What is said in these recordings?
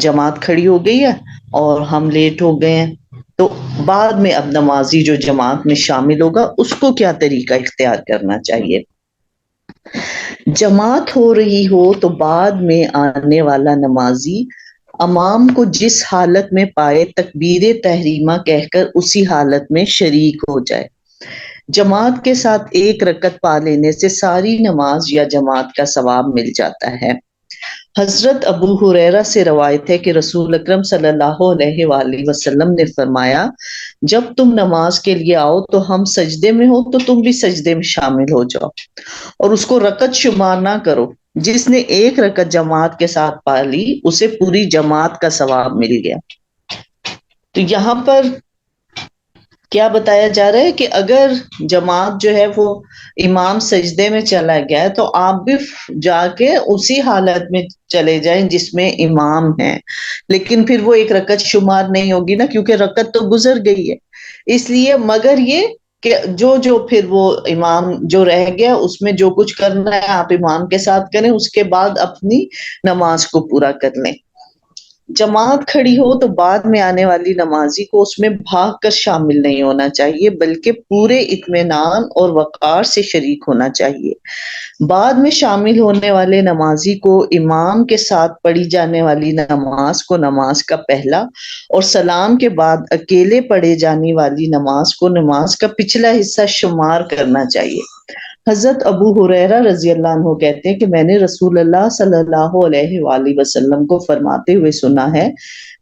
جماعت کھڑی ہو گئی ہے اور ہم لیٹ ہو گئے ہیں، تو بعد میں اب نمازی جو جماعت میں شامل ہوگا اس کو کیا طریقہ اختیار کرنا چاہیے؟ جماعت ہو رہی ہو تو بعد میں آنے والا نمازی امام کو جس حالت میں پائے تکبیر تحریمہ کہہ کر اسی حالت میں شریک ہو جائے۔ جماعت کے ساتھ ایک رکعت پا لینے سے ساری نماز یا جماعت کا ثواب مل جاتا ہے۔ حضرت ابو ہریرہ سے روایت ہے کہ رسول اکرم صلی اللہ علیہ وآلہ وسلم نے فرمایا، جب تم نماز کے لیے آؤ تو ہم سجدے میں ہو تو تم بھی سجدے میں شامل ہو جاؤ، اور اس کو رکعت شمار نہ کرو۔ جس نے ایک رکعت جماعت کے ساتھ پا لی اسے پوری جماعت کا ثواب مل گیا۔ تو یہاں پر کیا بتایا جا رہا ہے کہ اگر جماعت جو ہے وہ امام سجدے میں چلا گیا ہے تو آپ بھی جا کے اسی حالت میں چلے جائیں جس میں امام ہے، لیکن پھر وہ ایک رکعت شمار نہیں ہوگی نا، کیونکہ رکعت تو گزر گئی ہے۔ اس لیے مگر یہ کہ جو پھر وہ امام جو رہ گیا اس میں جو کچھ کرنا ہے آپ امام کے ساتھ کریں، اس کے بعد اپنی نماز کو پورا کر لیں۔ جماعت کھڑی ہو تو بعد میں آنے والی نمازی کو اس میں بھاگ کر شامل نہیں ہونا چاہیے، بلکہ پورے اطمینان اور وقار سے شریک ہونا چاہیے۔ بعد میں شامل ہونے والے نمازی کو امام کے ساتھ پڑھی جانے والی نماز کو نماز کا پہلا، اور سلام کے بعد اکیلے پڑھے جانے والی نماز کو نماز کا پچھلا حصہ شمار کرنا چاہیے۔ حضرت ابو ہریرہ رضی اللہ عنہ کہتے ہیں کہ میں نے رسول اللہ صلی اللہ علیہ وآلہ وسلم کو فرماتے ہوئے سنا ہے،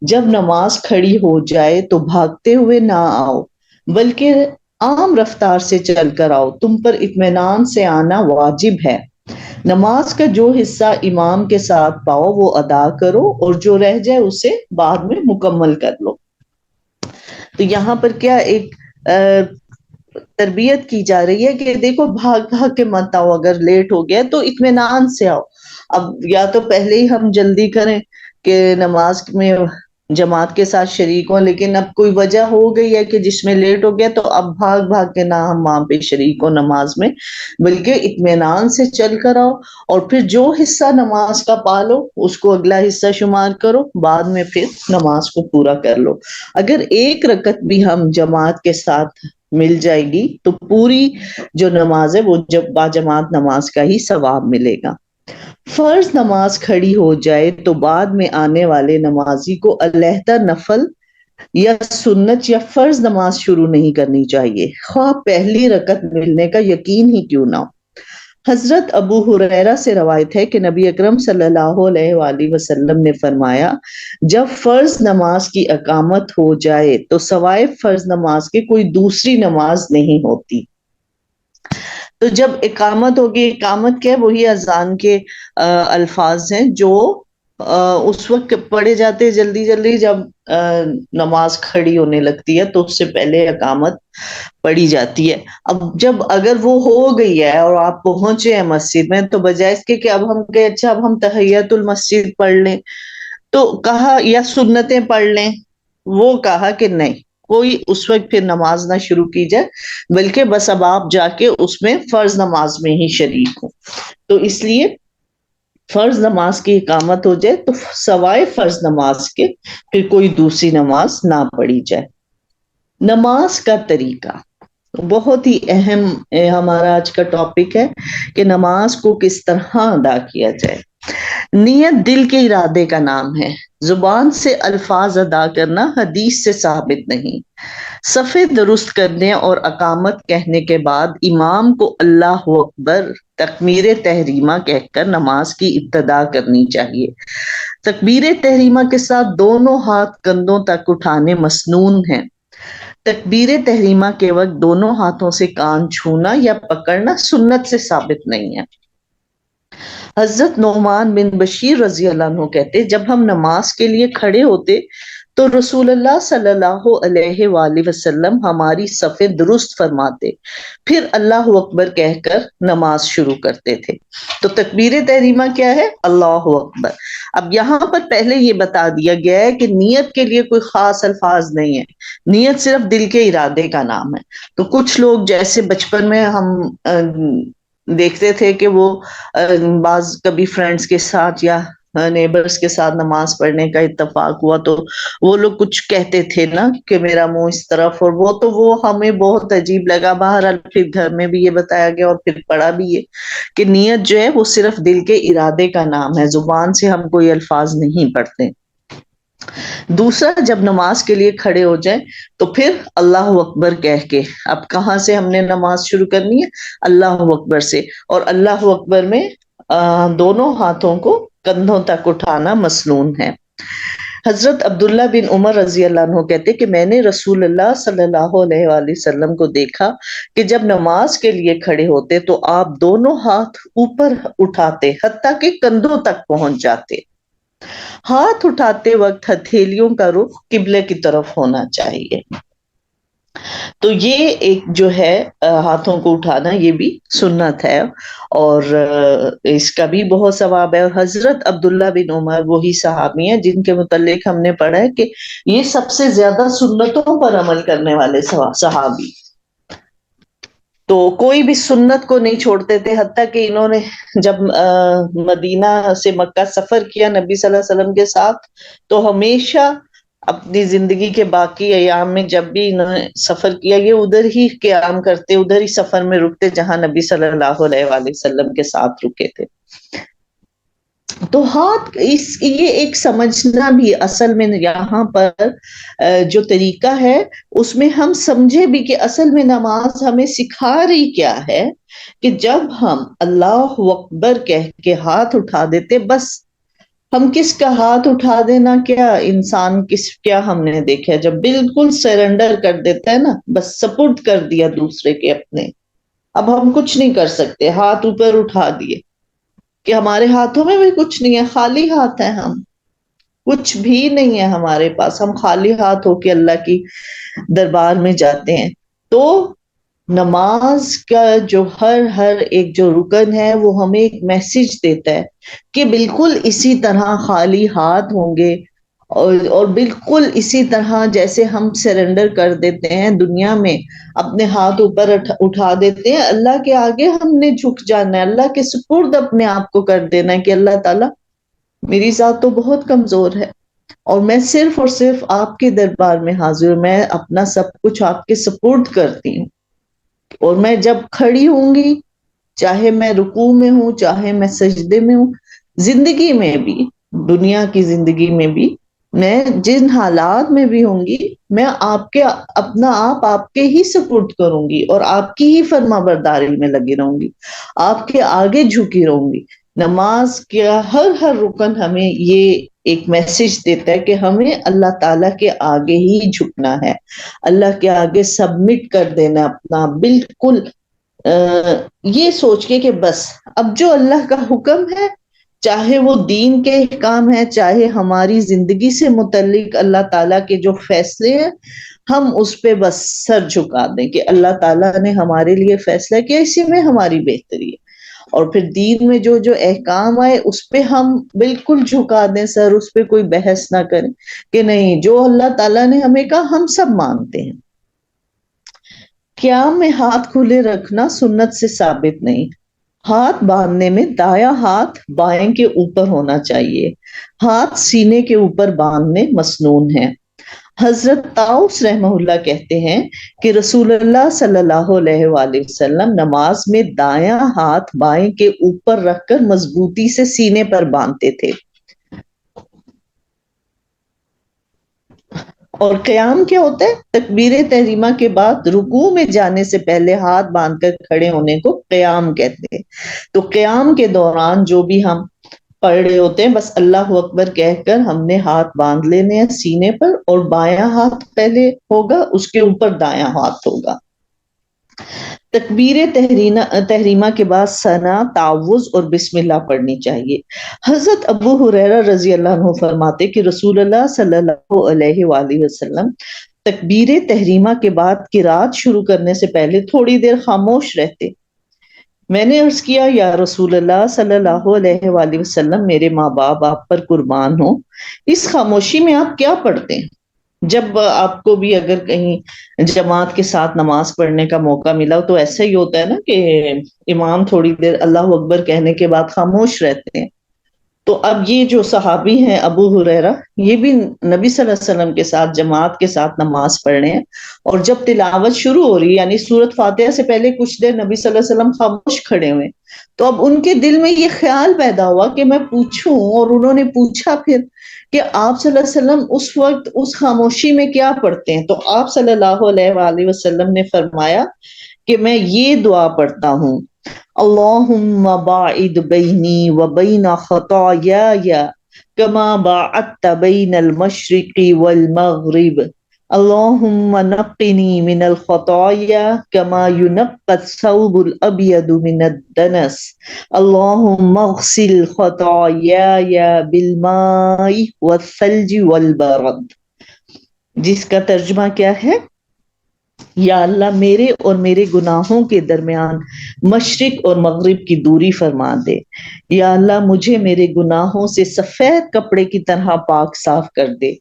جب نماز کھڑی ہو جائے تو بھاگتے ہوئے نہ آؤ، بلکہ عام رفتار سے چل کر آؤ، تم پر اطمینان سے آنا واجب ہے۔ نماز کا جو حصہ امام کے ساتھ پاؤ وہ ادا کرو، اور جو رہ جائے اسے بعد میں مکمل کر لو۔ تو یہاں پر کیا ایک تربیت کی جا رہی ہے کہ دیکھو بھاگ بھاگ کے مت آؤ، اگر لیٹ ہو گیا تو اطمینان سے آؤ۔ اب یا تو پہلے ہی ہم جلدی کریں کہ نماز میں جماعت کے ساتھ شریک ہوں، لیکن اب کوئی وجہ ہو گئی ہے کہ جس میں لیٹ ہو گیا تو اب بھاگ بھاگ کے نہ ہم وہاں پہ شریک ہوں نماز میں، بلکہ اطمینان سے چل کر آؤ، اور پھر جو حصہ نماز کا پالو اس کو اگلا حصہ شمار کرو، بعد میں پھر نماز کو پورا کر لو۔ اگر ایک رکعت بھی ہم جماعت کے ساتھ مل جائے گی تو پوری جو نماز ہے وہ جب باجماعت نماز کا ہی ثواب ملے گا۔ فرض نماز کھڑی ہو جائے تو بعد میں آنے والے نمازی کو علیحدہ نفل یا سنت یا فرض نماز شروع نہیں کرنی چاہیے، خواہ پہلی رکعت ملنے کا یقین ہی کیوں نہ ہو۔ حضرت ابو ہریرہ سے روایت ہے کہ نبی اکرم صلی اللہ علیہ وآلہ وسلم نے فرمایا، جب فرض نماز کی اقامت ہو جائے تو سوائے فرض نماز کے کوئی دوسری نماز نہیں ہوتی۔ تو جب اقامت ہوگی، اقامت کیا ہے؟ وہی اذان کے الفاظ ہیں جو اس وقت پڑھے جاتے ہیں جلدی جلدی جب نماز کھڑی ہونے لگتی ہے تو اس سے پہلے اقامت پڑھی جاتی ہے۔ اب جب اگر وہ ہو گئی ہے اور آپ پہنچے ہیں مسجد میں تو بجائے اس کے کہ اب ہم کہ اچھا اب ہم تحیت المسجد پڑھ لیں، تو کہا یا سنتیں پڑھ لیں، وہ کہا کہ نہیں، کوئی اس وقت پھر نماز نہ شروع کی جائے، بلکہ بس اب آپ جا کے اس میں فرض نماز میں ہی شریک ہوں۔ تو اس لیے فرض نماز کی اقامت ہو جائے تو سوائے فرض نماز کے پھر کوئی دوسری نماز نہ پڑھی جائے۔ نماز کا طریقہ بہت ہی اہم ہمارا آج کا ٹاپک ہے کہ نماز کو کس طرح ادا کیا جائے۔ نیت دل کے ارادے کا نام ہے، زبان سے الفاظ ادا کرنا حدیث سے ثابت نہیں۔ صفے درست کرنے اور اقامت کہنے کے بعد امام کو اللہ اکبر تکبیر تحریمہ کہہ کر نماز کی ابتدا کرنی چاہیے۔ تکبیر تحریمہ کے ساتھ دونوں ہاتھ کندھوں تک اٹھانے مسنون ہیں۔ تکبیر تحریمہ کے وقت دونوں ہاتھوں سے کان چھونا یا پکڑنا سنت سے ثابت نہیں ہے۔ حضرت نعمان بن بشیر رضی اللہ عنہ کہتے جب ہم نماز کے لیے کھڑے ہوتے تو رسول اللہ صلی اللہ علیہ وآلہ وسلم ہماری صفیں درست فرماتے، پھر اللہ اکبر کہہ کر نماز شروع کرتے تھے۔ تو تکبیر تحریمہ کیا ہے؟ اللہ اکبر۔ اب یہاں پر پہلے یہ بتا دیا گیا ہے کہ نیت کے لیے کوئی خاص الفاظ نہیں ہے، نیت صرف دل کے ارادے کا نام ہے۔ تو کچھ لوگ جیسے بچپن میں ہم دیکھتے تھے کہ وہ بعض کبھی فرینڈز کے ساتھ یا نیبرس کے ساتھ نماز پڑھنے کا اتفاق ہوا تو وہ لوگ کچھ کہتے تھے نا کہ میرا منہ اس طرف، اور وہ ہمیں بہت عجیب لگا. بہرحال پھر گھر میں بھی یہ بتایا گیا اور پھر پڑھا بھی یہ کہ نیت جو ہے وہ صرف دل کے ارادے کا نام ہے، زبان سے ہم کوئی الفاظ نہیں پڑھتے. دوسرا، جب نماز کے لیے کھڑے ہو جائیں تو پھر اللہ اکبر کہہ کے، اب کہاں سے ہم نے نماز شروع کرنی ہے؟ اللہ اکبر سے. اور اللہ اکبر میں دونوں ہاتھوں کو کندھوں تک اٹھانا مسنون ہے. حضرت عبداللہ بن عمر رضی اللہ عنہ کہتے کہ میں نے رسول اللہ صلی اللہ علیہ وآلہ وسلم کو دیکھا کہ جب نماز کے لیے کھڑے ہوتے تو آپ دونوں ہاتھ اوپر اٹھاتے حتیٰ کہ کندھوں تک پہنچ جاتے. ہاتھ اٹھاتے وقت ہتھیلیوں کا رخ قبلے کی طرف ہونا چاہیے. تو یہ ایک جو ہے ہاتھوں کو اٹھانا یہ بھی سنت ہے، اور اس کا بھی بہت ثواب ہے. اور حضرت عبداللہ بن عمر وہی صحابی ہیں جن کے متعلق ہم نے پڑھا ہے کہ یہ سب سے زیادہ سنتوں پر عمل کرنے والے صحابی، تو کوئی بھی سنت کو نہیں چھوڑتے تھے. حتیٰ کہ انہوں نے جب مدینہ سے مکہ سفر کیا نبی صلی اللہ علیہ وسلم کے ساتھ، تو ہمیشہ اپنی زندگی کے باقی ایام میں جب بھی انہوں نے سفر کیا یہ ادھر ہی قیام کرتے، ادھر ہی سفر میں رکتے جہاں نبی صلی اللہ علیہ وآلہ وسلم کے ساتھ رکے تھے. تو ہاتھ یہ ایک سمجھنا بھی اصل میں یہاں پر جو طریقہ ہے اس میں ہم سمجھے بھی کہ اصل میں نماز ہمیں سکھا رہی کیا ہے کہ جب ہم اللہ اکبر کہہ کے ہاتھ اٹھا دیتے، بس ہم کس کا ہاتھ اٹھا دینا، کیا انسان کیا ہم نے دیکھا جب بالکل سرنڈر کر دیتا ہے نا، بس سپرد کر دیا دوسرے کے اپنے، اب ہم کچھ نہیں کر سکتے، ہاتھ اوپر اٹھا دیے کہ ہمارے ہاتھوں میں بھی کچھ نہیں ہے، خالی ہاتھ ہے، ہم کچھ بھی نہیں ہے ہمارے پاس، ہم خالی ہاتھ ہو کے اللہ کی دربار میں جاتے ہیں. تو نماز کا جو ہر ایک جو رکن ہے وہ ہمیں ایک میسج دیتا ہے کہ بالکل اسی طرح خالی ہاتھ ہوں گے، اور بالکل اسی طرح جیسے ہم سرنڈر کر دیتے ہیں دنیا میں، اپنے ہاتھ اوپر اٹھا دیتے ہیں، اللہ کے آگے ہم نے جھک جانا ہے، اللہ کے سپرد اپنے آپ کو کر دینا ہے کہ اللہ تعالیٰ میری ذات تو بہت کمزور ہے اور میں صرف اور صرف آپ کے دربار میں حاضر ہوں، میں اپنا سب کچھ آپ کے سپرد کرتی ہوں. اور میں جب کھڑی ہوں گی، چاہے میں رکوع میں ہوں، چاہے میں سجدے میں ہوں، زندگی میں بھی، دنیا کی زندگی میں بھی، میں جن حالات میں بھی ہوں گی، میں اپنا آپ کے ہی سپرد کروں گی اور آپ کی ہی فرما برداری میں لگی رہوں گی، آپ کے آگے جھکی رہوں گی. نماز کا ہر رکن ہمیں یہ ایک میسج دیتا ہے کہ ہمیں اللہ تعالیٰ کے آگے ہی جھکنا ہے، اللہ کے آگے سبمٹ کر دینا اپنا بالکل، یہ سوچ کے بس اب جو اللہ کا حکم ہے، چاہے وہ دین کے احکام ہے، چاہے ہماری زندگی سے متعلق اللہ تعالیٰ کے جو فیصلے ہیں، ہم اس پہ بس سر جھکا دیں کہ اللہ تعالیٰ نے ہمارے لیے فیصلہ کیا، اسی میں ہماری بہتری ہے. اور پھر دین میں جو احکام آئے اس پہ ہم بالکل جھکا دیں سر، اس پہ کوئی بحث نہ کریں کہ نہیں، جو اللہ تعالیٰ نے ہمیں کہا ہم سب مانتے ہیں. قیام میں ہاتھ کھلے رکھنا سنت سے ثابت نہیں. ہاتھ باندھنے میں دایاں ہاتھ بائیں کے اوپر ہونا چاہیے، ہاتھ سینے کے اوپر باندھنے مسنون ہے. حضرت طاؤس رحمہ اللہ کہتے ہیں کہ رسول اللہ صلی اللہ علیہ وآلہ وسلم نماز میں دایاں ہاتھ بائیں کے اوپر رکھ کر مضبوطی سے سینے پر باندھتے تھے. اور قیام کیا ہوتا ہے؟ تکبیر تحریمہ کے بعد رکوع میں جانے سے پہلے ہاتھ باندھ کر کھڑے ہونے کو قیام کہتے ہیں. تو قیام کے دوران جو بھی ہم پڑھ رہے ہوتے ہیں، بس اللہ اکبر کہہ کر ہم نے ہاتھ باندھ لینے ہیں سینے پر، اور بایاں ہاتھ پہلے ہوگا، اس کے اوپر دایاں ہاتھ ہوگا. تکبیر تحریمہ کے بعد ثنا، تعوذ اور بسم اللہ پڑھنی چاہیے. حضرت ابو ہریرہ رضی اللہ عنہ فرماتے کہ رسول اللہ صلی اللہ علیہ وآلہ وسلم تکبیر تحریمہ کے بعد قرات شروع کرنے سے پہلے تھوڑی دیر خاموش رہتے. میں نے عرض کیا، یا رسول اللہ صلی اللہ علیہ وآلہ وسلم، میرے ماں باپ آپ پر قربان ہوں، اس خاموشی میں آپ کیا پڑھتے ہیں؟ جب آپ کو بھی اگر کہیں جماعت کے ساتھ نماز پڑھنے کا موقع ملا تو ایسا ہی ہوتا ہے نا کہ امام تھوڑی دیر اللہ اکبر کہنے کے بعد خاموش رہتے ہیں. تو اب یہ جو صحابی ہیں ابو ہریرہ، یہ بھی نبی صلی اللہ علیہ وسلم کے ساتھ جماعت کے ساتھ نماز پڑھ رہے ہیں، اور جب تلاوت شروع ہو رہی ہے یعنی سورت فاتحہ سے پہلے کچھ دیر نبی صلی اللہ علیہ وسلم خاموش کھڑے ہوئے، تو اب ان کے دل میں یہ خیال پیدا ہوا کہ میں پوچھوں، اور انہوں نے پوچھا پھر کہ آپ صلی اللہ علیہ وسلم اس وقت اس خاموشی میں کیا پڑھتے ہیں؟ تو آپ صلی اللہ علیہ وآلہ وسلم نے فرمایا کہ میں یہ دعا پڑھتا ہوں: اللہم باعد بینی و بین خطایای کما باعدت بین المشرق والمغرب، اللہم نقنی من الخطایا کما ینقی الثوب الابیض من الدنس، اللہم اغسل خطایای بالماء والثلج والبرد۔ جس کا ترجمہ کیا ہے؟ یا اللہ میرے اور میرے گناہوں کے درمیان مشرق اور مغرب کی دوری فرما دے۔ یا اللہ مجھے میرے گناہوں سے سفید کپڑے کی طرح پاک صاف کر دے۔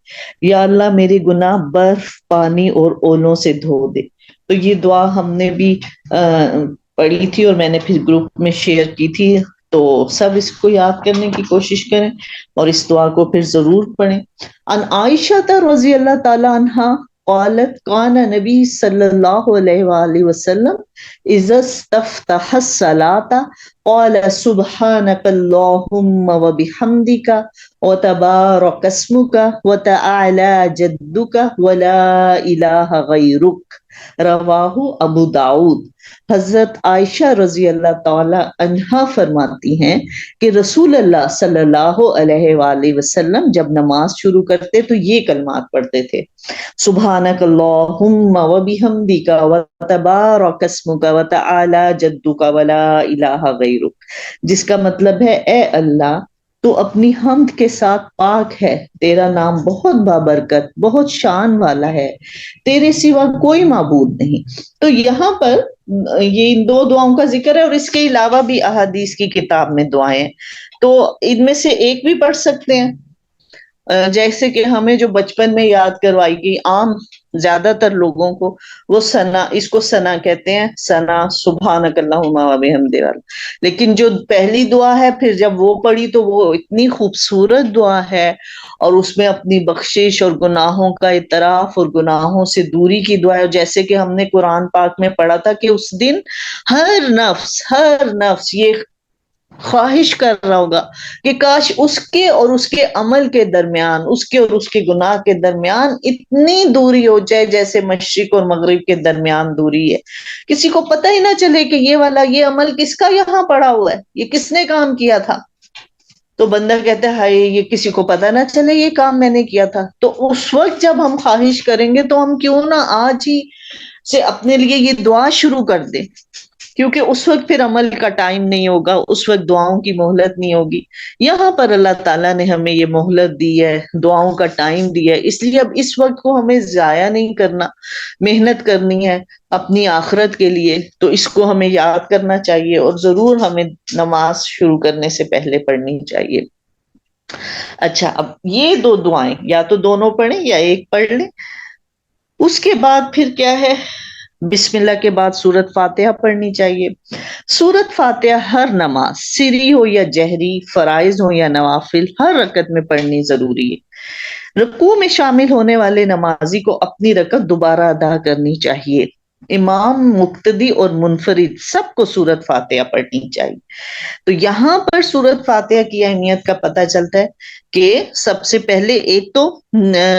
یا اللہ میرے گناہ برف، پانی اور اولوں سے دھو دے۔ تو یہ دعا ہم نے بھی پڑھی تھی اور میں نے پھر گروپ میں شیئر کی تھی، تو سب اس کو یاد کرنے کی کوشش کریں اور اس دعا کو پھر ضرور پڑھیں۔ ان عائشہ رضی اللہ تعالی عنہا قالت کان نبی صلی اللہ علیہ وآلہ وسلم اذا استفتح الصلاة قال سبحانك اللهم وبحمدك وتبارك اسمك وتعالى جدك ولا إله غيرك، رواہ ابو داؤد۔ حضرت عائشہ رضی اللہ تعالی عنہا فرماتی ہیں کہ رسول اللہ صلی اللہ علیہ وآلہ وسلم جب نماز شروع کرتے تو یہ کلمات پڑھتے تھے: سبحانک اللہم وبحمدک وتبارک اسمک وتعالی جدک ولا الہ غیرک، جس کا مطلب ہے اے اللہ تو اپنی حمد کے ساتھ پاک ہے، تیرا نام بہت بابرکت، بہت شان والا ہے، تیرے سوا کوئی معبود نہیں۔ تو یہاں پر یہ ان دو دعاؤں کا ذکر ہے، اور اس کے علاوہ بھی احادیث کی کتاب میں دعائیں ہیں، تو ان میں سے ایک بھی پڑھ سکتے ہیں، جیسے کہ ہمیں جو بچپن میں یاد کروائی گئی عام زیادہ تر لوگوں کو، وہ ثنا، اس کو ثنا کہتے ہیں، ثنا سبحانک اللہم وبحمدک والا۔ لیکن جو پہلی دعا ہے پھر جب وہ پڑھی تو وہ اتنی خوبصورت دعا ہے، اور اس میں اپنی بخشش اور گناہوں کا اعتراف اور گناہوں سے دوری کی دعا ہے، جیسے کہ ہم نے قرآن پاک میں پڑھا تھا کہ اس دن ہر نفس یہ خواہش کر رہا ہوگا کہ کاش اس کے اور اس کے عمل کے درمیان، اس کے اور اس کے گناہ کے درمیان اتنی دوری ہو جائے جیسے مشرق اور مغرب کے درمیان دوری ہے، کسی کو پتہ ہی نہ چلے کہ یہ والا یہ عمل کس کا یہاں پڑا ہوا ہے، یہ کس نے کام کیا تھا۔ تو بندہ کہتا ہے ہائے یہ کسی کو پتہ نہ چلے یہ کام میں نے کیا تھا۔ تو اس وقت جب ہم خواہش کریں گے تو ہم کیوں نہ آج ہی سے اپنے لیے یہ دعا شروع کر دیں، کیونکہ اس وقت پھر عمل کا ٹائم نہیں ہوگا، اس وقت دعاؤں کی مہلت نہیں ہوگی۔ یہاں پر اللہ تعالیٰ نے ہمیں یہ مہلت دی ہے، دعاؤں کا ٹائم دیا ہے، اس لیے اب اس وقت کو ہمیں ضائع نہیں کرنا، محنت کرنی ہے اپنی آخرت کے لیے، تو اس کو ہمیں یاد کرنا چاہیے، اور ضرور ہمیں نماز شروع کرنے سے پہلے پڑھنی چاہیے۔ اچھا، اب یہ دو دعائیں یا تو دونوں پڑھیں یا ایک پڑھ لیں۔ اس کے بعد پھر کیا ہے؟ بسم اللہ کے بعد سورت فاتحہ پڑھنی چاہیے۔ سورت فاتحہ ہر نماز، سری ہو یا جہری، فرائض ہو یا نوافل، ہر رکعت میں پڑھنی ضروری ہے۔ رکوع میں شامل ہونے والے نمازی کو اپنی رکعت دوبارہ ادا کرنی چاہیے۔ امام، مقتدی اور منفرد سب کو سورت فاتحہ پڑھنی چاہیے۔ تو یہاں پر سورت فاتحہ کی اہمیت کا پتہ چلتا ہے کہ سب سے پہلے ایک تو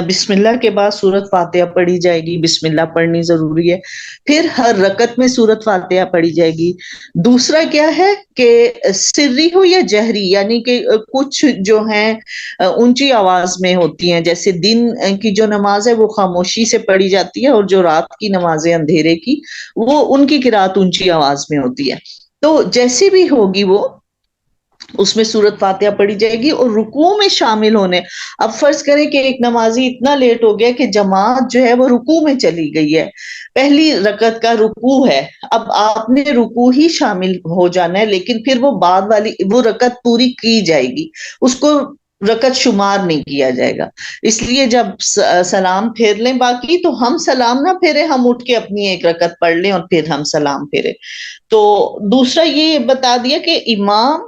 بسم اللہ کے بعد سورت فاتحہ پڑھی جائے گی، بسم اللہ پڑھنی ضروری ہے، پھر ہر رکعت میں سورت فاتحہ پڑھی جائے گی۔ دوسرا کیا ہے کہ سری ہو یا جہری، یعنی کہ کچھ جو ہیں اونچی آواز میں ہوتی ہیں، جیسے دن کی جو نماز ہے وہ خاموشی سے پڑھی جاتی ہے، اور جو رات کی نمازیں اندھیرے کی وہ ان کی قرات اونچی آواز میں ہوتی ہے۔ تو جیسی بھی ہوگی وہ اس میں سورت فاتحہ پڑھی جائے گی۔ اور رکوع میں شامل ہونے، اب فرض کریں کہ ایک نمازی اتنا لیٹ ہو گیا کہ جماعت جو ہے وہ رکوع میں چلی گئی ہے، پہلی رکعت کا رکوع ہے، اب آپ نے رکوع ہی شامل ہو جانا ہے، لیکن پھر وہ بعد والی وہ رکعت پوری کی جائے گی، اس کو رکعت شمار نہیں کیا جائے گا۔ اس لیے جب سلام پھیر لیں باقی، تو ہم سلام نہ پھیرے، ہم اٹھ کے اپنی ایک رکعت پڑھ لیں اور پھر ہم سلام پھیرے۔ تو دوسرا یہ بتا دیا کہ امام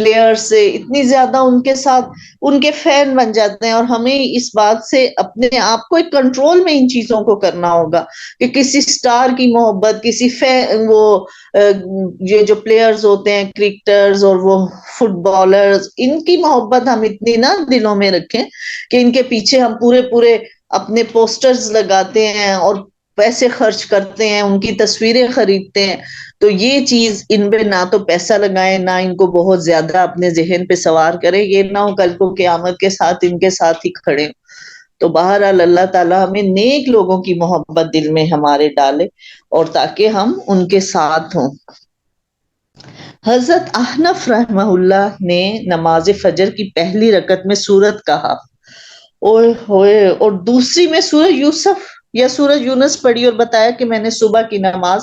پلیئر سے اتنی زیادہ ان کے ساتھ ان کے فین بن جاتے ہیں، اور ہمیں اس بات سے اپنے آپ کو ایک کنٹرول میں ان چیزوں کو کرنا ہوگا کہ کسی سٹار کی محبت، کسی وہ یہ جو پلیئرز ہوتے ہیں کرکٹرز اور وہ فٹ بالرز، ان کی محبت ہم اتنی نہ دلوں میں رکھیں کہ ان کے پیچھے ہم پورے پورے اپنے پوسٹرز لگاتے ہیں اور پیسے خرچ کرتے ہیں، ان کی تصویریں خریدتے ہیں. تو یہ چیز ان پہ نہ تو پیسہ لگائیں، نہ ان کو بہت زیادہ اپنے ذہن پہ سوار کریں، یہ نہ ہو کل کو قیامت کے ساتھ ان کے ساتھ ہی کھڑے. تو بہرحال اللہ تعالیٰ ہمیں نیک لوگوں کی محبت دل میں ہمارے ڈالے اور تاکہ ہم ان کے ساتھ ہوں. حضرت احنف رحمہ اللہ نے نماز فجر کی پہلی رکعت میں سورت کہا اوئے ہوئے اور دوسری میں سورہ یوسف یا سورہ یونس پڑھی اور بتایا کہ میں نے صبح کی نماز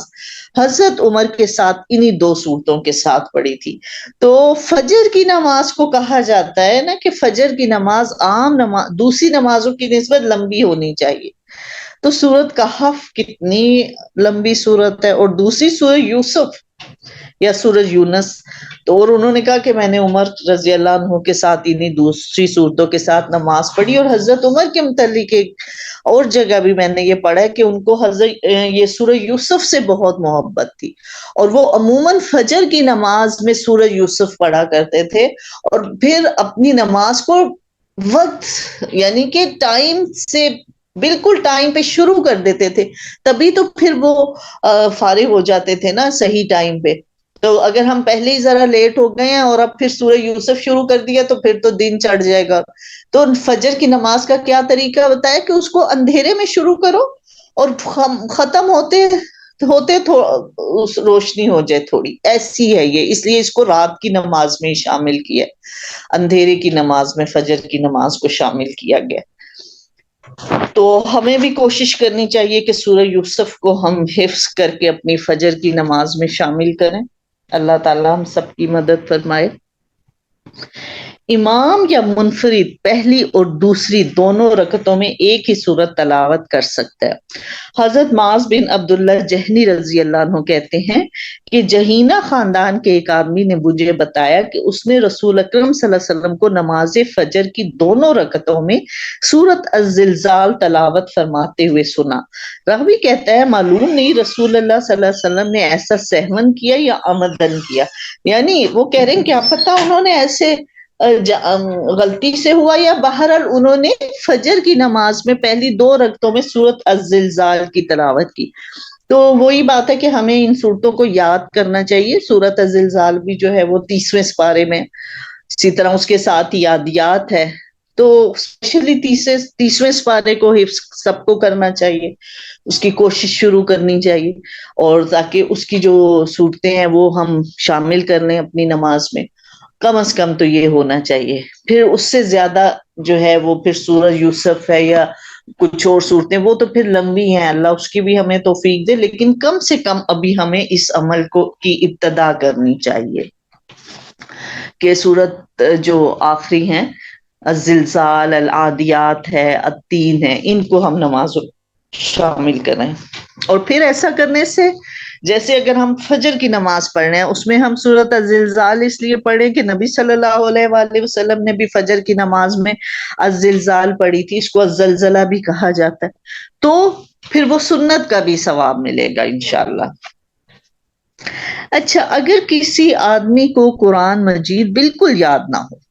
حضرت عمر کے ساتھ انہی دو صورتوں کے ساتھ پڑھی تھی. تو فجر کی نماز کو کہا جاتا ہے نا کہ فجر کی نماز عام نماز دوسری نمازوں کی نسبت لمبی ہونی چاہیے. تو سورت کہف کتنی لمبی سورت ہے، اور دوسری سورہ یوسف یا سورج یونس. تو اور انہوں نے کہا کہ میں نے عمر رضی اللہ عنہ کے ساتھ انہی دوسری صورتوں کے ساتھ نماز پڑھی. اور حضرت عمر کے متعلق ایک اور جگہ بھی میں نے یہ پڑھا ہے کہ ان کو حضرت یہ سورہ یوسف سے بہت محبت تھی، اور وہ عموماً فجر کی نماز میں سورہ یوسف پڑھا کرتے تھے، اور پھر اپنی نماز کو وقت یعنی کہ ٹائم سے بالکل ٹائم پہ شروع کر دیتے تھے، تبھی تو پھر وہ فارغ ہو جاتے تھے نا صحیح ٹائم پہ. تو اگر ہم پہلے ہی ذرا لیٹ ہو گئے ہیں اور اب پھر سورہ یوسف شروع کر دیا تو پھر تو دن چڑھ جائے گا. تو فجر کی نماز کا کیا طریقہ بتایا کہ اس کو اندھیرے میں شروع کرو اور ختم ہوتے ہوتے روشنی ہو جائے تھوڑی، ایسی ہے یہ، اس لیے اس کو رات کی نماز میں شامل کیا، اندھیرے کی نماز میں فجر کی نماز کو شامل کیا گیا. تو ہمیں بھی کوشش کرنی چاہیے کہ سورہ یوسف کو ہم حفظ کر کے اپنی فجر کی نماز میں شامل کریں. اللہ تعالیٰ ہم سب کی مدد فرمائے. امام یا منفرد پہلی اور دوسری دونوں رکعتوں میں ایک ہی سورت تلاوت کر سکتا ہے. حضرت معاذ بن عبداللہ جہنی رضی اللہ عنہ کہتے ہیں کہ جہینہ خاندان کے ایک آدمی نے مجھے بتایا کہ اس نے رسول اکرم صلی اللہ علیہ وسلم کو نماز فجر کی دونوں رکعتوں میں سورت الزلزال تلاوت فرماتے ہوئے سنا. راوی کہتا ہے معلوم نہیں رسول اللہ صلی اللہ علیہ وسلم نے ایسا سہون کیا یا عمدن کیا، یعنی وہ کہہ رہے ہیں کیا پتا انہوں نے ایسے غلطی سے ہوا یا بہرحال انہوں نے فجر کی نماز میں پہلی دو رکعتوں میں سورت الزلزال کی تلاوت کی. تو وہی بات ہے کہ ہمیں ان صورتوں کو یاد کرنا چاہیے. سورت الزلزال بھی جو ہے وہ 30ویں سپارے میں، اسی طرح اس کے ساتھ یادیات ہے. تو اسپیشلی 30ویں سپارے کو حفظ سب کو کرنا چاہیے، اس کی کوشش شروع کرنی چاہیے، اور تاکہ اس کی جو صورتیں ہیں وہ ہم شامل کر لیں اپنی نماز میں. کم از کم تو یہ ہونا چاہیے. پھر اس سے زیادہ جو ہے وہ پھر سورہ یوسف ہے یا کچھ اور صورتیں، وہ تو پھر لمبی ہیں، اللہ اس کی بھی ہمیں توفیق دے، لیکن کم سے کم ابھی ہمیں اس عمل کو کی ابتدا کرنی چاہیے کہ سورت جو آخری ہیں الزلزال، العادیات ہے، التین ہے، ان کو ہم نمازوں شامل کریں. اور پھر ایسا کرنے سے جیسے اگر ہم فجر کی نماز پڑھ رہے ہیں اس میں ہم سورت الزلزال اس لیے پڑھیں کہ نبی صلی اللہ علیہ وآلہ وسلم نے بھی فجر کی نماز میں الزلزال پڑھی تھی، اس کو الزلزلہ بھی کہا جاتا ہے. تو پھر وہ سنت کا بھی ثواب ملے گا انشاءاللہ. اچھا، اگر کسی آدمی کو قرآن مجید بالکل یاد نہ ہو،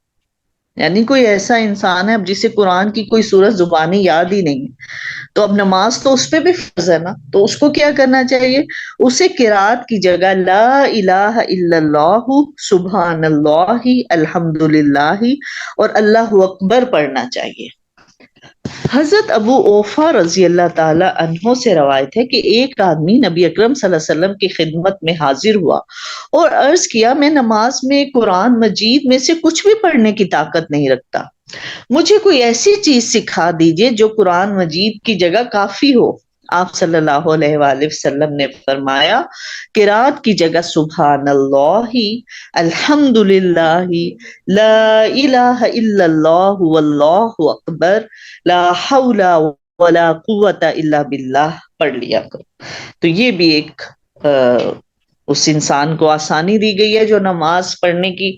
یعنی کوئی ایسا انسان ہے اب جسے قرآن کی کوئی سورت زبانی یاد ہی نہیں ہے، تو اب نماز تو اس پہ بھی فرض ہے نا، تو اس کو کیا کرنا چاہیے؟ اسے قرات کی جگہ لا الہ الا اللہ، سبحان اللہ، الحمد للہ اور اللہ اکبر پڑھنا چاہیے. حضرت ابو اوفا رضی اللہ تعالی عنہ سے روایت ہے کہ ایک آدمی نبی اکرم صلی اللہ علیہ وسلم کی خدمت میں حاضر ہوا اور عرض کیا میں نماز میں قرآن مجید میں سے کچھ بھی پڑھنے کی طاقت نہیں رکھتا، مجھے کوئی ایسی چیز سکھا دیجئے جو قرآن مجید کی جگہ کافی ہو. آپ صلی اللہ علیہ وآلہ وسلم نے فرمایا قرات کی جگہ سبحان اللہ، الحمد للہ، لا الہ الا اللہ واللہ اکبر، لا حول ولا قوت الا باللہ پڑھ لیا کرو. تو یہ بھی ایک اس انسان کو آسانی دی گئی ہے جو نماز پڑھنے کی،